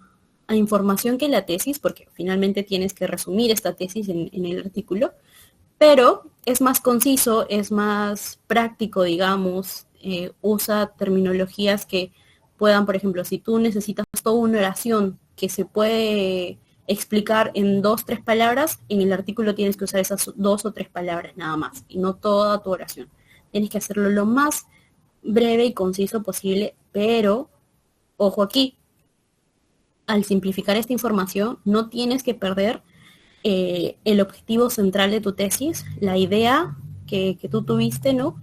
información que la tesis, porque finalmente tienes que resumir esta tesis en el artículo, pero es más conciso, es más práctico, digamos, usa terminologías que puedan, por ejemplo, si tú necesitas toda una oración que se puede explicar en 2, 3 palabras, en el artículo tienes que usar esas 2 o 3 palabras nada más, y no toda tu oración. Tienes que hacerlo lo más breve y conciso posible, pero, ojo aquí, al simplificar esta información, no tienes que perder el objetivo central de tu tesis, la idea que tú tuviste, ¿no?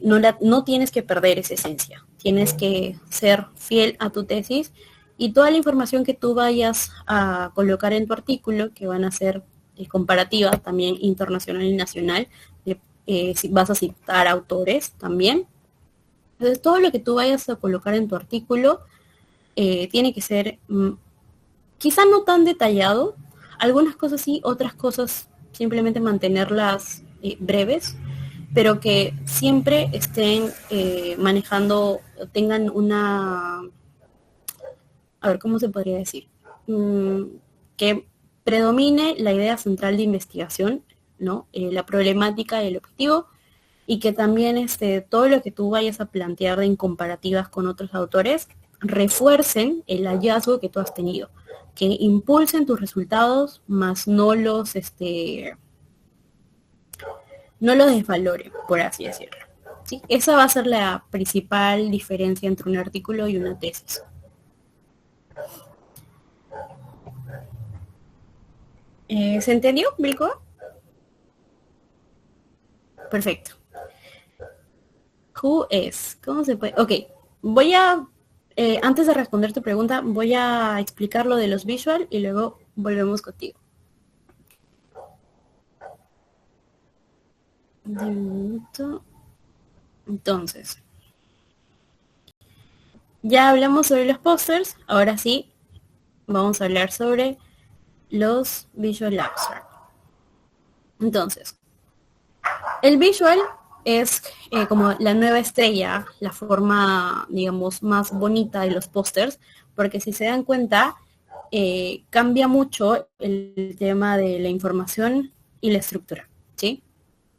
No tienes que perder esa esencia. Tienes que ser fiel a tu tesis y toda la información que tú vayas a colocar en tu artículo, que van a ser comparativas también internacional y nacional, si vas a citar autores también. Entonces, todo lo que tú vayas a colocar en tu artículo tiene que ser quizá no tan detallado, algunas cosas sí, otras cosas simplemente mantenerlas breves, pero que siempre estén manejando, tengan una, a ver, ¿cómo se podría decir? Que predomine la idea central de investigación, ¿no? La problemática y el objetivo, y que también todo lo que tú vayas a plantear en comparativas con otros autores refuercen el hallazgo que tú has tenido, que impulsen tus resultados, más no los desvaloren, por así decirlo. ¿Sí? Esa va a ser la principal diferencia entre un artículo y una tesis. ¿Se entendió, Bilko? Perfecto. Who is? ¿Cómo se puede? Ok, voy a, antes de responder tu pregunta, voy a explicar lo de los visual y luego volvemos contigo. Entonces, ya hablamos sobre los pósters, ahora sí, vamos a hablar sobre los visual abstract. Entonces, el visual es como la nueva estrella, la forma, digamos, más bonita de los pósters, porque si se dan cuenta, cambia mucho el tema de la información y la estructura, ¿sí?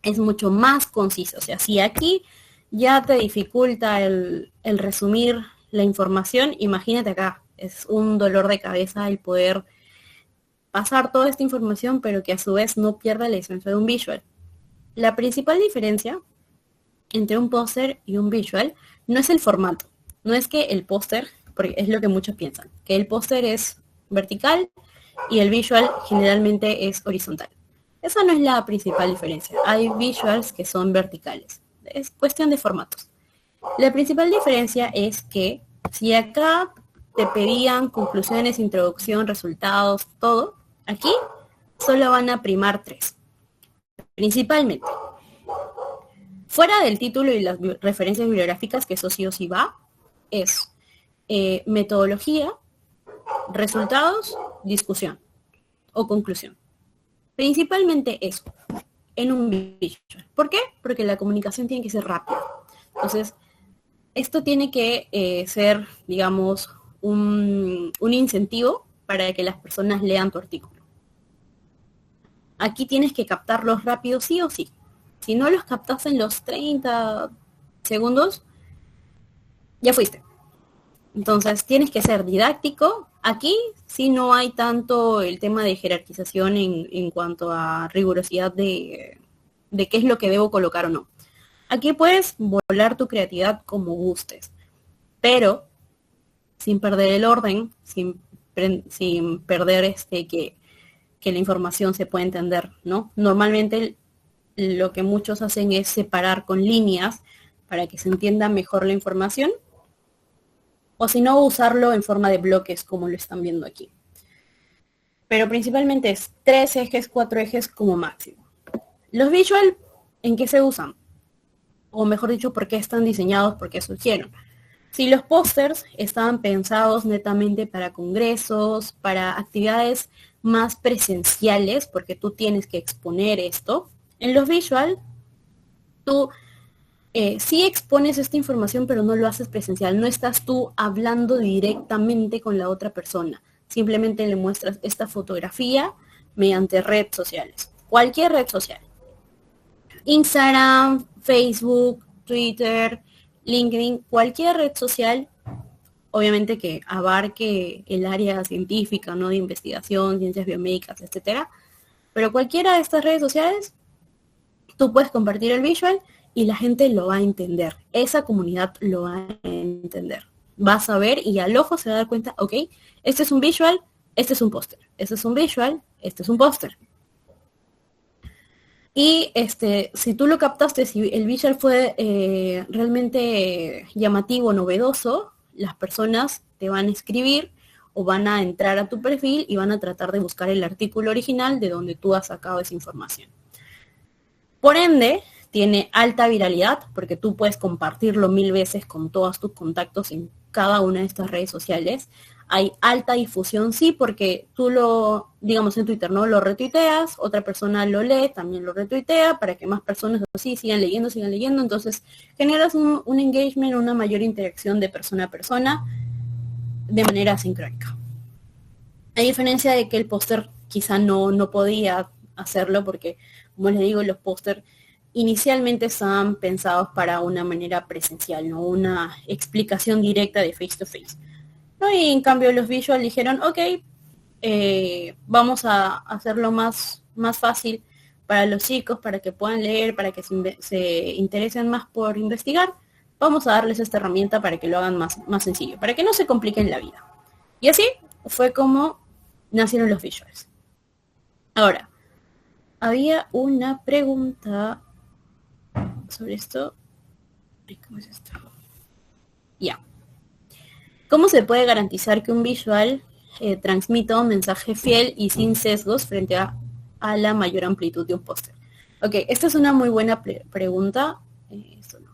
Es mucho más conciso. O sea, si aquí ya te dificulta el resumir la información, imagínate acá, es un dolor de cabeza el poder pasar toda esta información, pero que a su vez no pierda la esencia de un visual. La principal diferencia entre un póster y un visual no es el formato, no es que el póster, porque es lo que muchos piensan, que el póster es vertical y el visual generalmente es horizontal. Esa no es la principal diferencia. Hay visuals que son verticales. Es cuestión de formatos. La principal diferencia es que si acá te pedían conclusiones, introducción, resultados, todo, aquí solo van a primar 3. Principalmente. Fuera del título y las referencias bibliográficas, que eso sí o sí va, es metodología, resultados, discusión o conclusión. Principalmente eso, en un visual. ¿Por qué? Porque la comunicación tiene que ser rápida. Entonces, esto tiene que ser, digamos, un incentivo para que las personas lean tu artículo. Aquí tienes que captarlos rápido sí o sí. Si no los captas en los 30 segundos, ya fuiste. Entonces tienes que ser didáctico. Aquí sí no hay tanto el tema de jerarquización en cuanto a rigurosidad de qué es lo que debo colocar o no. Aquí puedes volar tu creatividad como gustes, pero sin perder el orden, sin perder que la información se pueda entender, ¿no? Normalmente lo que muchos hacen es separar con líneas para que se entienda mejor la información, o si no, usarlo en forma de bloques como lo están viendo aquí. Pero principalmente es 3 ejes, 4 ejes como máximo. Los visual, ¿en qué se usan? O mejor dicho, ¿por qué están diseñados? ¿Por qué surgieron? Si los pósters estaban pensados netamente para congresos, para actividades más presenciales, porque tú tienes que exponer esto, en los visual, tú sí expones esta información, pero no lo haces presencial. No estás tú hablando directamente con la otra persona. Simplemente le muestras esta fotografía mediante redes sociales. Cualquier red social. Instagram, Facebook, Twitter, LinkedIn, cualquier red social, obviamente que abarque el área científica, ¿no? De investigación, ciencias biomédicas, etcétera. Pero cualquiera de estas redes sociales, tú puedes compartir el visual y la gente lo va a entender. Esa comunidad lo va a entender. Vas a ver y al ojo se va a dar cuenta, ok, este es un visual, este es un póster. Este es un visual, este es un póster. Y si tú lo captaste, si el visual fue realmente llamativo, novedoso, las personas te van a escribir o van a entrar a tu perfil y van a tratar de buscar el artículo original de donde tú has sacado esa información. Por ende, tiene alta viralidad porque tú puedes compartirlo 1000 veces con todos tus contactos en cada una de estas redes sociales. Hay alta difusión, sí, porque tú digamos en Twitter, ¿no? Lo retuiteas, otra persona lo lee, también lo retuitea, para que más personas así sigan leyendo. Entonces, generas un engagement, una mayor interacción de persona a persona de manera sincrónica. A diferencia de que el póster quizá no podía hacerlo porque, como les digo, los póster inicialmente estaban pensados para una manera presencial, no una explicación directa de face to face. ¿No? Y en cambio los visual dijeron, ok, vamos a hacerlo más fácil para los chicos, para que puedan leer, para que se interesen más por investigar. Vamos a darles esta herramienta para que lo hagan más sencillo, para que no se compliquen la vida. Y así fue como nacieron los visuals. Ahora, había una pregunta sobre esto. ¿Cómo es esto? Ya. ¿Cómo se puede garantizar que un visual transmita un mensaje fiel y sin sesgos frente a la mayor amplitud de un póster? Ok, esta es una muy buena pregunta. Esto no.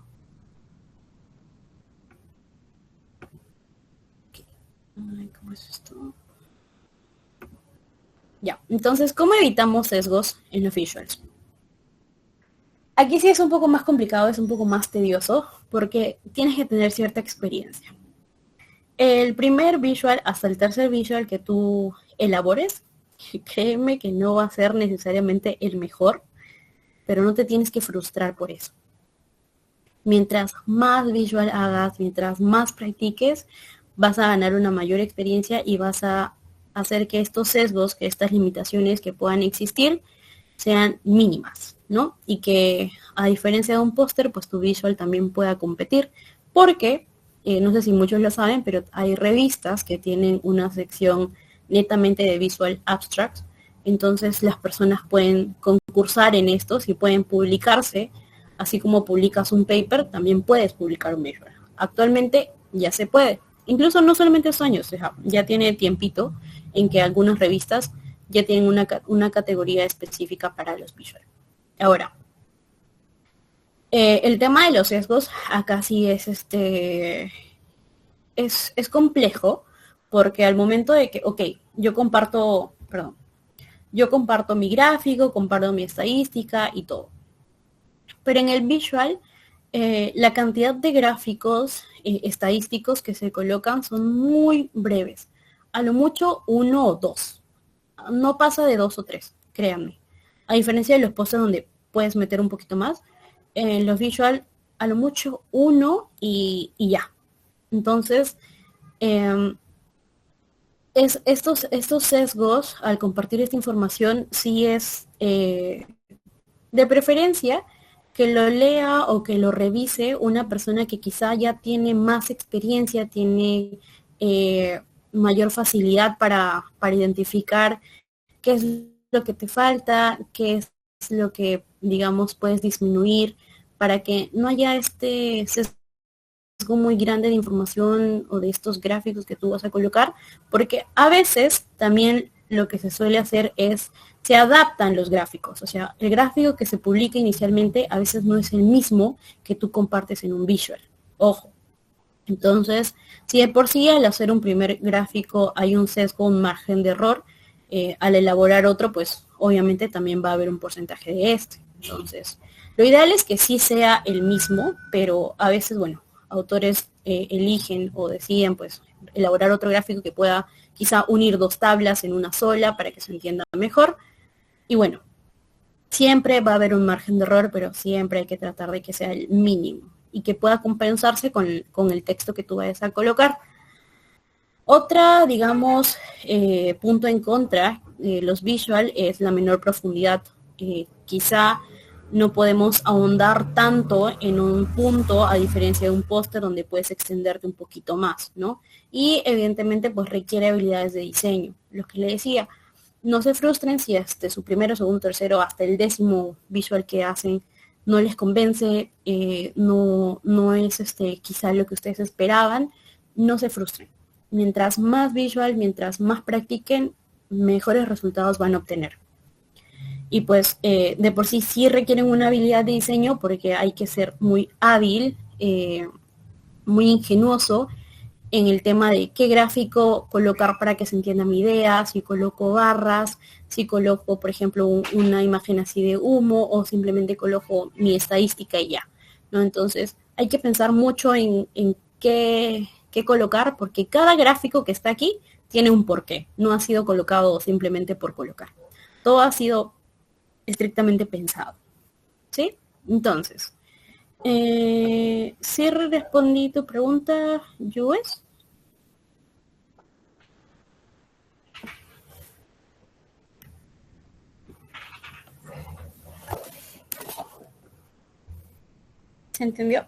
Okay. Ay, ¿cómo es esto? Ya, entonces, ¿cómo evitamos sesgos en los visuals? Aquí sí es un poco más complicado, es un poco más tedioso, porque tienes que tener cierta experiencia. El primer visual hasta el tercer visual que tú elabores, créeme que no va a ser necesariamente el mejor, pero no te tienes que frustrar por eso. Mientras más visual hagas, mientras más practiques, vas a ganar una mayor experiencia y vas a hacer que estos sesgos, que estas limitaciones que puedan existir, sean mínimas, ¿no? Y que a diferencia de un póster, pues tu visual también pueda competir, porque no sé si muchos lo saben, pero hay revistas que tienen una sección netamente de visual abstracts, entonces las personas pueden concursar en estos y pueden publicarse, así como publicas un paper, también puedes publicar un visual. Actualmente ya se puede, incluso no solamente estos años, ya tiene tiempito en que algunas revistas ya tienen una categoría específica para los visual. Ahora, el tema de los sesgos acá sí es es complejo, porque al momento de que, ok, yo comparto mi gráfico, comparto mi estadística y todo. Pero en el visual, la cantidad de gráficos estadísticos que se colocan son muy breves. A lo mucho 1 o 2. No pasa de 2 o 3, créanme. A diferencia de los pósters donde puedes meter un poquito más, en los visual a lo mucho 1 y ya. Entonces, estos sesgos, al compartir esta información, sí es de preferencia que lo lea o que lo revise una persona que quizá ya tiene más experiencia, tiene mayor facilidad para identificar qué es lo que te falta, qué es lo que, digamos, puedes disminuir para que no haya este sesgo muy grande de información o de estos gráficos que tú vas a colocar, porque a veces también lo que se suele hacer es, se adaptan los gráficos, o sea, el gráfico que se publica inicialmente a veces no es el mismo que tú compartes en un visual, ojo. Entonces, si de por sí al hacer un primer gráfico hay un sesgo, un margen de error, al elaborar otro, pues obviamente también va a haber un porcentaje de este. Entonces, lo ideal es que sí sea el mismo, pero a veces, bueno, autores eligen o deciden pues elaborar otro gráfico que pueda quizá unir dos tablas en una sola para que se entienda mejor. Y bueno, siempre va a haber un margen de error, pero siempre hay que tratar de que sea el mínimo y que pueda compensarse con el texto que tú vayas a colocar. Otra, digamos, punto en contra de los visual es la menor profundidad. Quizá no podemos ahondar tanto en un punto a diferencia de un póster donde puedes extenderte un poquito más, ¿no? Y evidentemente pues requiere habilidades de diseño. Lo que le decía, no se frustren si su primero, segundo, tercero, hasta el 10º visual que hacen no les convence, no es quizá lo que ustedes esperaban, no se frustren. Mientras más visual, mientras más practiquen, mejores resultados van a obtener. Y pues de por sí requieren una habilidad de diseño porque hay que ser muy hábil, muy ingenuoso en el tema de qué gráfico colocar para que se entienda mi idea, si coloco barras, si coloco, por ejemplo, una imagen así de humo o simplemente coloco mi estadística y ya, ¿no? Entonces hay que pensar mucho en qué colocar porque cada gráfico que está aquí tiene un porqué, no ha sido colocado simplemente por colocar. Todo ha sido estrictamente pensado, ¿sí? Entonces, sí respondí tu pregunta, Jules. ¿Se entendió?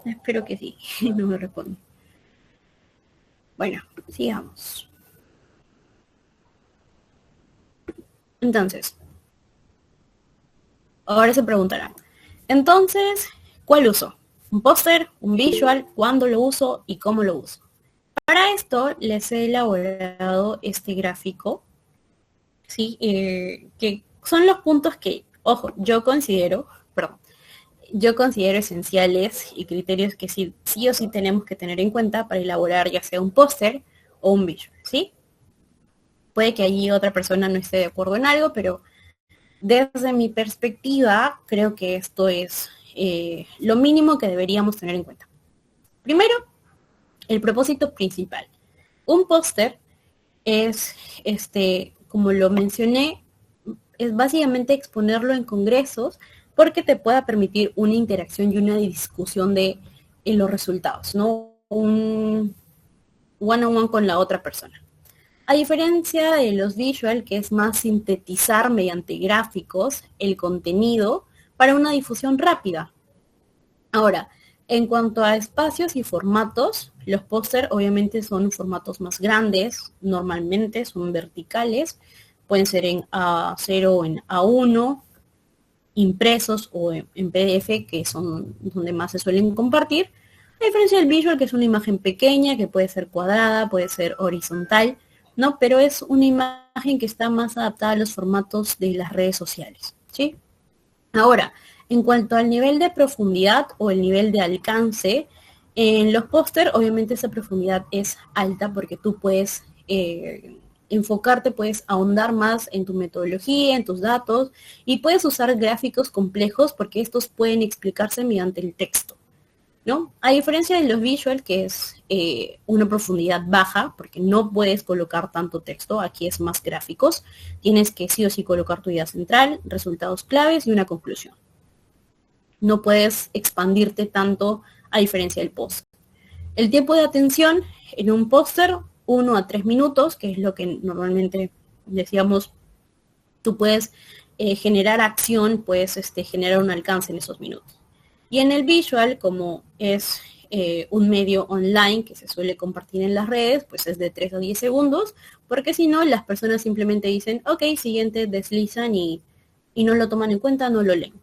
Espero que sí, no me responde. Bueno, sigamos. Entonces, ahora se preguntarán, entonces, ¿cuál uso? ¿Un póster? ¿Un visual? ¿Cuándo lo uso? ¿Y cómo lo uso? Para esto les he elaborado este gráfico, ¿sí? Que son los puntos que, ojo, yo considero esenciales y criterios que sí o sí tenemos que tener en cuenta para elaborar ya sea un póster o un visual, ¿sí? Puede que allí otra persona no esté de acuerdo en algo, pero desde mi perspectiva creo que esto es lo mínimo que deberíamos tener en cuenta. Primero, el propósito principal. Un póster es, como lo mencioné, es básicamente exponerlo en congresos porque te pueda permitir una interacción y una discusión en los resultados, ¿no? Un one-on-one con la otra persona. A diferencia de los visual, que es más sintetizar mediante gráficos el contenido para una difusión rápida. Ahora, en cuanto a espacios y formatos, los póster obviamente son formatos más grandes, normalmente son verticales, pueden ser en A0 o en A1, impresos o en PDF, que son donde más se suelen compartir, a diferencia del visual, que es una imagen pequeña, que puede ser cuadrada, puede ser horizontal, ¿no? Pero es una imagen que está más adaptada a los formatos de las redes sociales, ¿sí? Ahora, en cuanto al nivel de profundidad o el nivel de alcance, en los póster obviamente esa profundidad es alta porque tú puedes enfocarte, puedes ahondar más en tu metodología, en tus datos y puedes usar gráficos complejos porque estos pueden explicarse mediante el texto, ¿no? A diferencia de los visual, que es una profundidad baja, porque no puedes colocar tanto texto, aquí es más gráficos, tienes que sí o sí colocar tu idea central, resultados claves y una conclusión. no puedes expandirte tanto a diferencia del póster. El tiempo de atención en un póster, 1 a 3 minutos, que es lo que normalmente decíamos, tú puedes generar acción, puedes generar un alcance en esos minutos. Y en el visual, como es un medio online que se suele compartir en las redes, pues es de 3 a 10 segundos, porque si no, las personas simplemente dicen, ok, siguiente, deslizan y no lo toman en cuenta, no lo leen.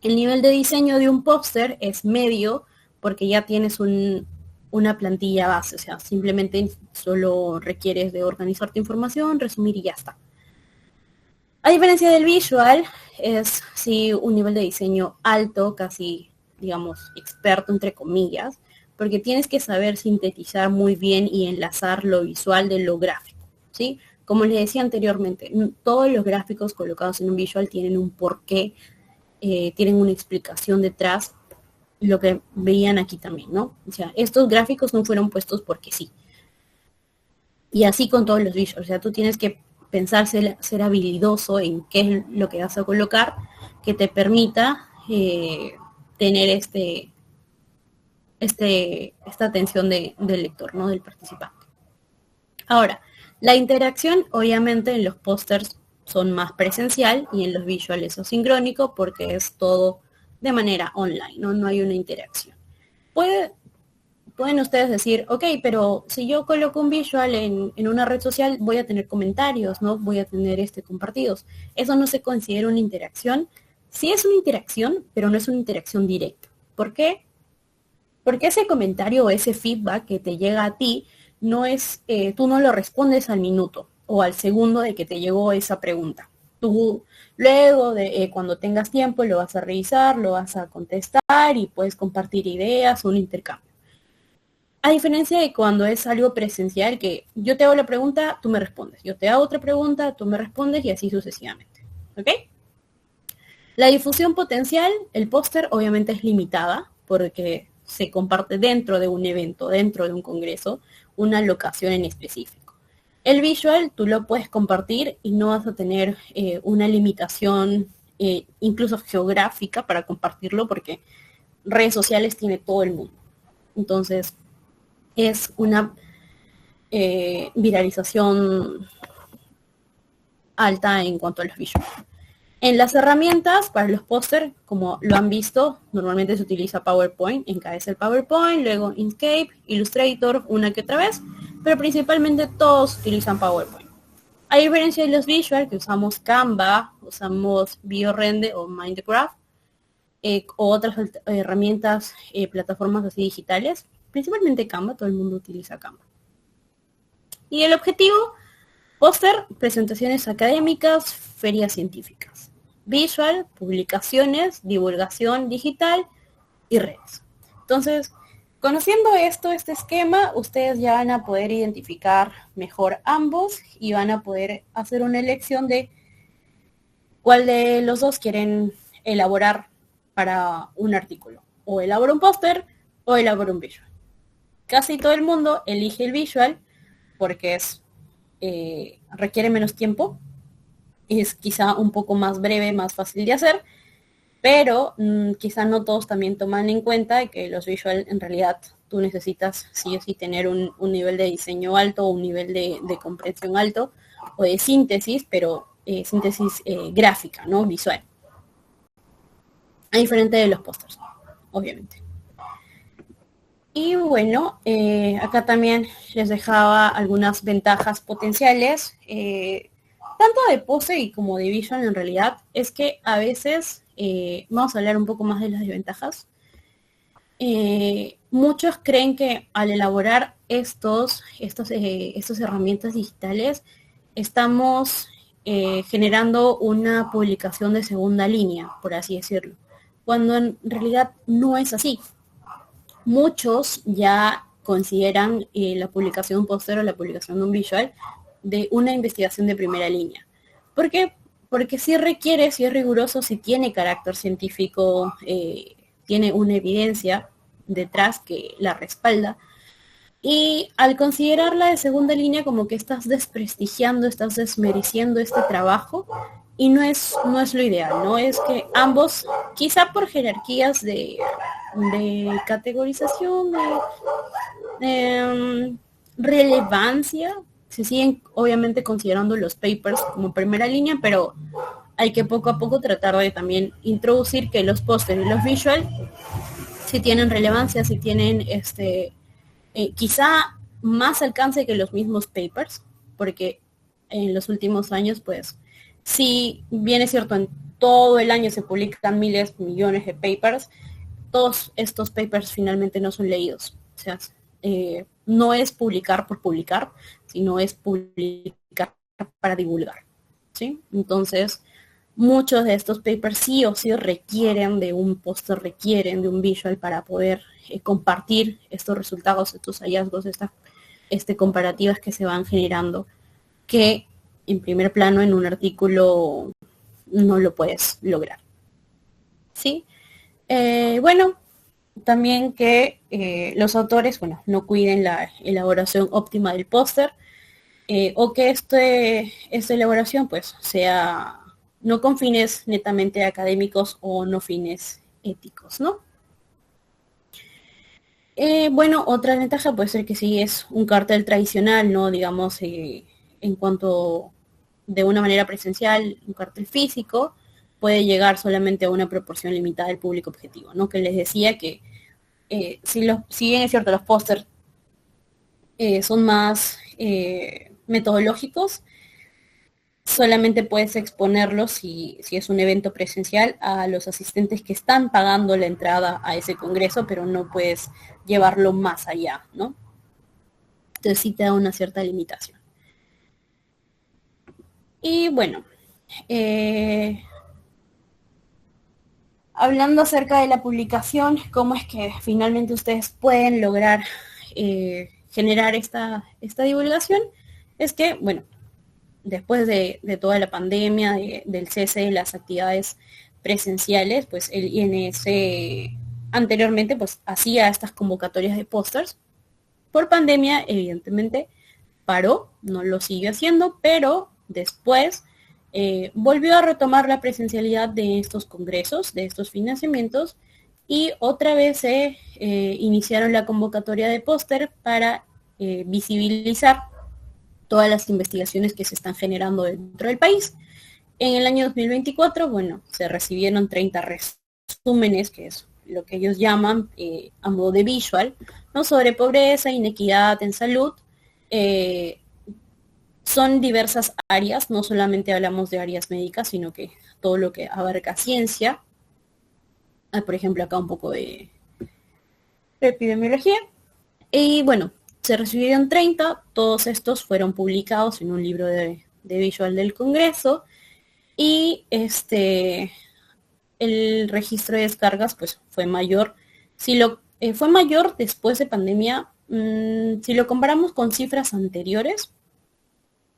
El nivel de diseño de un póster es medio, porque ya tienes una plantilla base, o sea, simplemente solo requieres de organizar tu información, resumir y ya está. A diferencia del visual, es sí un nivel de diseño alto, casi, digamos, experto entre comillas, porque tienes que saber sintetizar muy bien y enlazar lo visual de lo gráfico, ¿sí? Como les decía anteriormente, todos los gráficos colocados en un visual tienen un porqué, tienen una explicación detrás, lo que veían aquí también, ¿no? O sea, estos gráficos no fueron puestos porque sí. Y así con todos los visuals, o sea, tú tienes que pensar ser habilidoso en qué es lo que vas a colocar que te permita tener esta atención del lector, ¿no? Del participante. Ahora, la interacción obviamente en los pósters son más presencial y en los visuales es sincrónico porque es todo de manera online, ¿no? No hay una interacción. Pueden ustedes decir, ok, pero si yo coloco un visual en una red social, voy a tener comentarios, ¿no? Voy a tener compartidos. Eso no se considera una interacción. Sí es una interacción, pero no es una interacción directa. ¿Por qué? Porque ese comentario o ese feedback que te llega a ti, no es, tú no lo respondes al minuto o al segundo de que te llegó esa pregunta. Tú luego, cuando tengas tiempo, lo vas a revisar, lo vas a contestar y puedes compartir ideas, un intercambio. A diferencia de cuando es algo presencial, que yo te hago la pregunta, tú me respondes. Yo te hago otra pregunta, tú me respondes y así sucesivamente. ¿Ok? La difusión potencial, el póster obviamente es limitada porque se comparte dentro de un evento, dentro de un congreso, una locación en específico. El visual tú lo puedes compartir y no vas a tener una limitación incluso geográfica para compartirlo porque redes sociales tiene todo el mundo. Entonces, es una viralización alta en cuanto a los visuals. En las herramientas para los pósters, como lo han visto, normalmente se utiliza PowerPoint, encabeza el PowerPoint, luego Inkscape, Illustrator, una que otra vez, pero principalmente todos utilizan PowerPoint. A diferencia de los visuals, que usamos Canva, usamos BioRender o Minecraft, o otras herramientas, plataformas así digitales, principalmente Canva, todo el mundo utiliza Canva. Y el objetivo, póster, presentaciones académicas, ferias científicas. Visual, publicaciones, divulgación digital y redes. Entonces, conociendo este esquema, ustedes ya van a poder identificar mejor ambos y van a poder hacer una elección de cuál de los dos quieren elaborar para un artículo. O elabora un póster o elabora un visual. Casi todo el mundo elige el visual porque requiere menos tiempo, es quizá un poco más breve, más fácil de hacer, pero quizá no todos también toman en cuenta que los visual en realidad tú necesitas sí o sí tener un nivel de diseño alto, un nivel de comprensión alto o de síntesis, pero síntesis gráfica, ¿no? Visual. A diferente de los pósters, obviamente. Y bueno, acá también les dejaba algunas ventajas potenciales, tanto de póster y como de visual en realidad, es que a veces, vamos a hablar un poco más de las desventajas, muchos creen que al elaborar estas herramientas digitales, estamos generando una publicación de segunda línea, por así decirlo, cuando en realidad no es así. Muchos ya consideran la publicación de un póster o la publicación de un visual de una investigación de primera línea. ¿Por qué? Porque si requiere, si es riguroso, si tiene carácter científico, tiene una evidencia detrás que la respalda. Y al considerarla de segunda línea, como que estás desprestigiando, estás desmereciendo este trabajo y no es lo ideal, ¿no? Es que ambos, quizá por jerarquías de categorización, de relevancia, se siguen obviamente considerando los papers como primera línea, pero hay que poco a poco tratar de también introducir que los póster y los visual si tienen relevancia, si tienen quizá más alcance que los mismos papers, porque en los últimos años, pues, si bien es cierto, en todo el año se publican miles, millones de papers, todos estos papers finalmente no son leídos. O sea, no es publicar por publicar, sino es publicar para divulgar, ¿sí? Entonces, muchos de estos papers sí o sí requieren de un póster, requieren de un visual para poder compartir estos resultados, estos hallazgos, estas comparativas que se van generando, que en primer plano en un artículo no lo puedes lograr. ¿Sí? Bueno, también que los autores, bueno, no cuiden la elaboración óptima del póster, o que esta elaboración pues sea no con fines netamente académicos o no fines éticos, ¿no? Bueno, otra ventaja puede ser que sí es un cartel tradicional, ¿no? Digamos, en cuanto de una manera presencial, un cartel físico puede llegar solamente a una proporción limitada del público objetivo, ¿no? Que les decía que si bien es cierto, los pósters son más metodológicos, solamente puedes exponerlos si es un evento presencial a los asistentes que están pagando la entrada a ese congreso, pero no puedes llevarlo más allá, ¿no? Entonces sí te da una cierta limitación. Y bueno, hablando acerca de la publicación, cómo es que finalmente ustedes pueden lograr generar esta divulgación, es que, bueno, después de toda la pandemia, del cese de las actividades presenciales, pues el INS anteriormente pues hacía estas convocatorias de pósters. Por pandemia, evidentemente, paró, no lo siguió haciendo, pero después volvió a retomar la presencialidad de estos congresos, de estos financiamientos, y otra vez se iniciaron la convocatoria de póster para visibilizar todas las investigaciones que se están generando dentro del país. En el año 2024, bueno, se recibieron 30 resúmenes, que es lo que ellos llaman a modo de visual, ¿no? Sobre pobreza, inequidad en salud. Son diversas áreas, no solamente hablamos de áreas médicas, sino que todo lo que abarca ciencia. Por ejemplo, acá un poco de epidemiología. Y bueno, se recibieron 30, todos estos fueron publicados en un libro de visual del Congreso, y el registro de descargas pues fue mayor. Si fue mayor después de pandemia, si lo comparamos con cifras anteriores,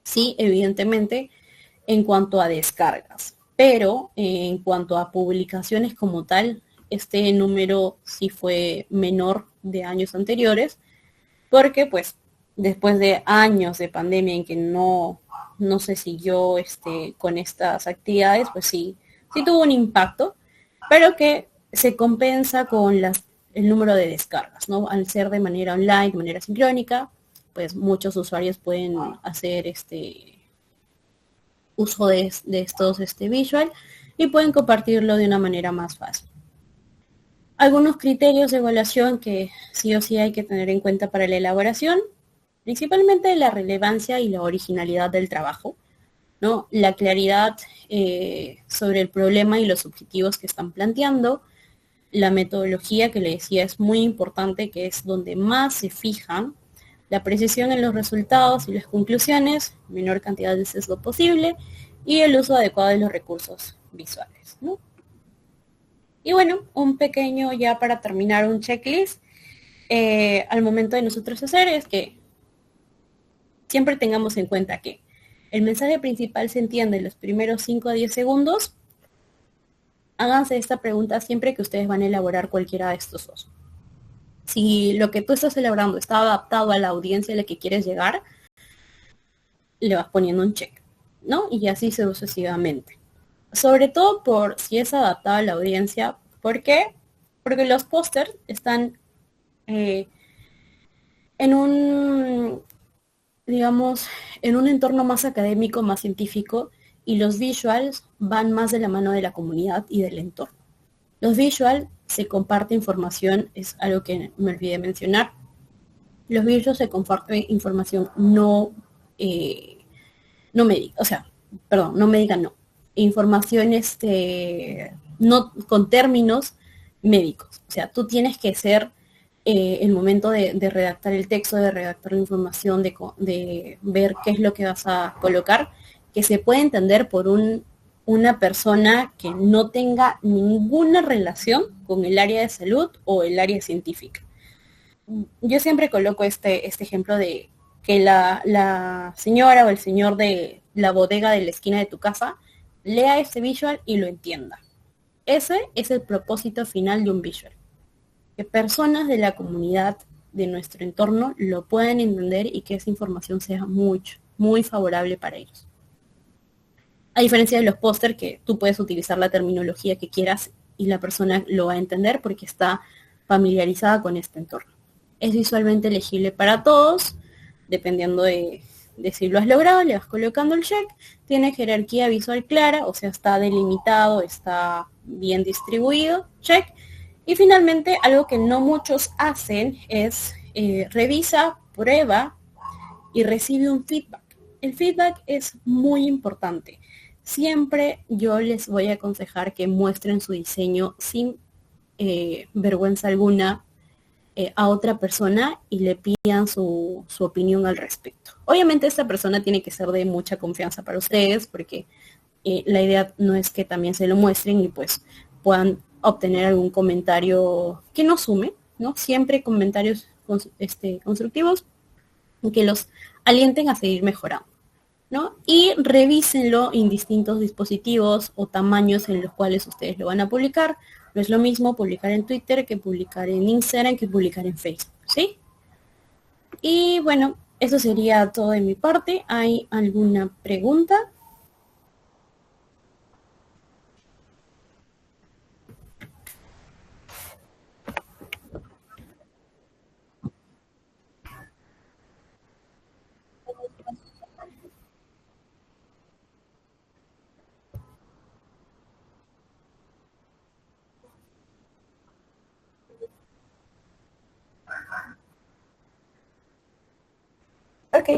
sí, evidentemente, en cuanto a descargas, pero en cuanto a publicaciones como tal, este número sí fue menor de años anteriores, porque pues después de años de pandemia en que no se siguió con estas actividades, pues sí tuvo un impacto, pero que se compensa con el número de descargas, ¿no? Al ser de manera online, de manera sincrónica, pues muchos usuarios pueden hacer uso de estos visual y pueden compartirlo de una manera más fácil. Algunos criterios de evaluación que sí o sí hay que tener en cuenta para la elaboración, principalmente la relevancia y la originalidad del trabajo, ¿no? La claridad sobre el problema y los objetivos que están planteando, la metodología que le decía es muy importante, que es donde más se fijan, la precisión en los resultados y las conclusiones, menor cantidad de sesgo posible, y el uso adecuado de los recursos visuales, ¿no? Y bueno, un pequeño ya para terminar un checklist al momento de nosotros hacer es que siempre tengamos en cuenta que el mensaje principal se entiende en los primeros 5 a 10 segundos. Háganse esta pregunta siempre que ustedes van a elaborar cualquiera de estos dos. Si lo que tú estás elaborando está adaptado a la audiencia a la que quieres llegar, le vas poniendo un check, ¿no? Y así sucesivamente. sobre todo por si es adaptado a la audiencia. ¿Por qué? Porque los pósters están eh, en un, digamos, en un entorno más académico, más científico, y los visuals van más de la mano de la comunidad y del entorno. Los visuals se comparte información, es algo que me olvidé mencionar. Los visuals se comparten información no médica, o sea, perdón, no médica, no. Información no con términos médicos. O sea, tú tienes que ser el momento de redactar el texto, de redactar la información, de ver qué es lo que vas a colocar, que se puede entender por una persona que no tenga ninguna relación con el área de salud o el área científica. Yo siempre coloco este ejemplo de que la señora o el señor de la bodega de la esquina de tu casa lea ese visual y lo entienda. Ese es el propósito final de un visual. Que personas de la comunidad de nuestro entorno lo puedan entender y que esa información sea muy favorable para ellos. A diferencia de los póster que tú puedes utilizar la terminología que quieras y la persona lo va a entender porque está familiarizada con este entorno. Es visualmente legible para todos, dependiendo de si lo has logrado, le vas colocando el check, tiene jerarquía visual clara, o sea, está delimitado, está bien distribuido, check. Y finalmente, algo que no muchos hacen es revisa, prueba y recibe un feedback. El feedback es muy importante. Siempre yo les voy a aconsejar que muestren su diseño sin vergüenza alguna a otra persona y le pidan su opinión al respecto. Obviamente esta persona tiene que ser de mucha confianza para ustedes porque la idea no es que también se lo muestren y pues puedan obtener algún comentario que no sume, ¿no? Siempre comentarios constructivos que los alienten a seguir mejorando, ¿no? Y revísenlo en distintos dispositivos o tamaños en los cuales ustedes lo van a publicar. No es lo mismo publicar en Twitter que publicar en Instagram que publicar en Facebook, ¿sí? Y bueno, eso sería todo de mi parte. ¿Hay alguna pregunta? Ok.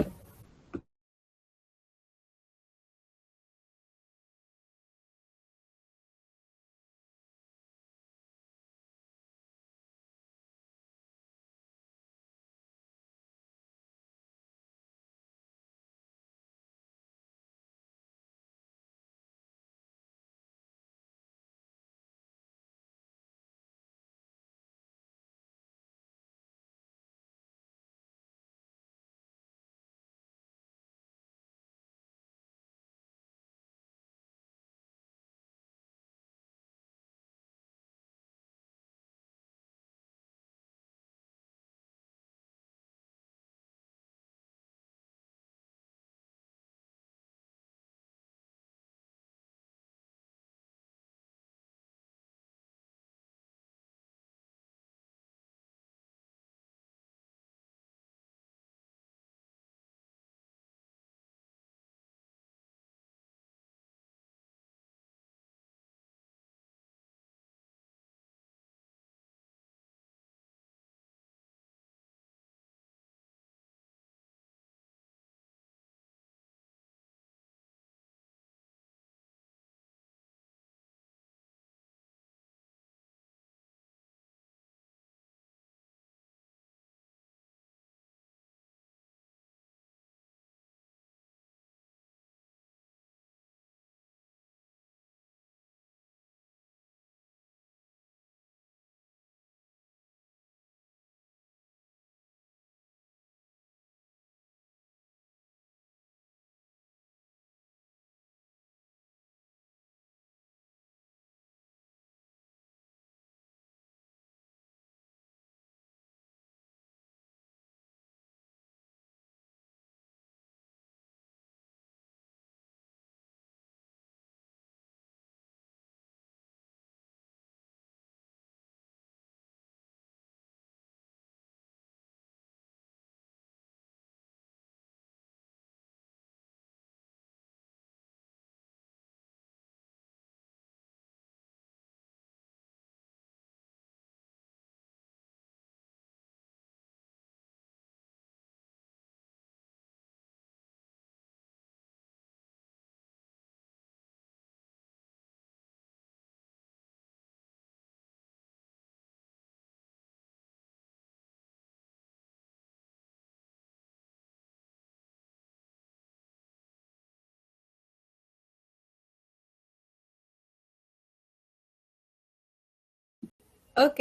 Ok.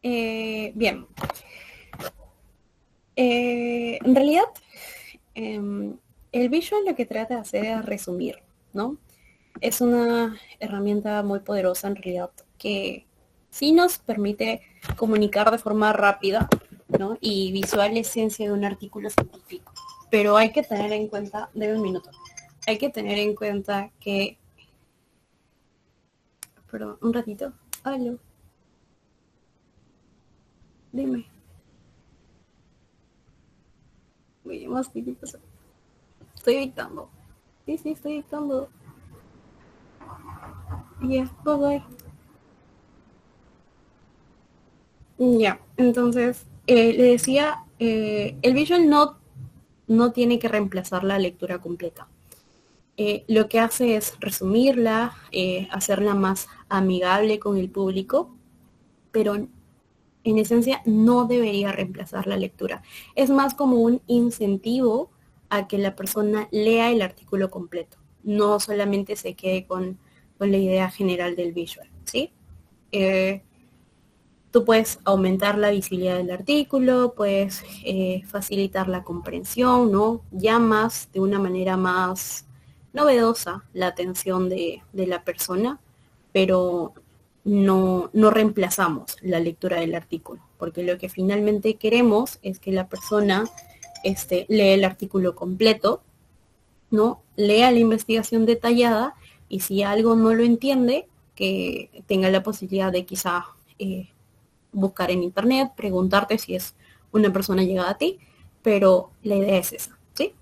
Bien. En realidad, em, el visual lo que trata de hacer es resumir, ¿no? Es una herramienta muy poderosa en realidad que sí nos permite comunicar de forma rápida, ¿no? Y visual la esencia de un artículo científico. Pero hay que tener en cuenta, debe un minuto, hay que tener en cuenta que, perdón, un ratito, aló, dime, oye, más tiempo, estoy dictando, sí, estoy dictando, ya, yeah, bye bye. Ya, entonces, le decía, el visual no tiene que reemplazar la lectura completa. Lo que hace es resumirla, hacerla más amigable con el público, pero en esencia no debería reemplazar la lectura. Es más como un incentivo a que la persona lea el artículo completo, no solamente se quede con la idea general del visual, ¿sí? Eh, Tú puedes aumentar la visibilidad del artículo, puedes facilitar la comprensión, ¿no? Llamas de una manera más novedosa la atención de la persona, pero no reemplazamos la lectura del artículo, porque lo que finalmente queremos es que la persona lea el artículo completo, ¿no? Lea la investigación detallada y si algo no lo entiende, que tenga la posibilidad de quizá buscar en internet, preguntarte si es una persona llegada a ti, pero la idea es esa, ¿sí?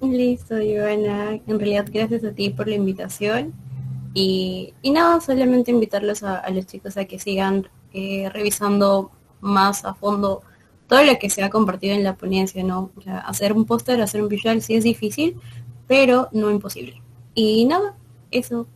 Listo, Joana. En realidad, gracias a ti por la invitación. Y nada, solamente invitarlos a los chicos a que sigan revisando más a fondo todo lo que se ha compartido en la ponencia, ¿no? O sea, hacer un póster, hacer un visual sí es difícil, pero no imposible. Y nada, eso.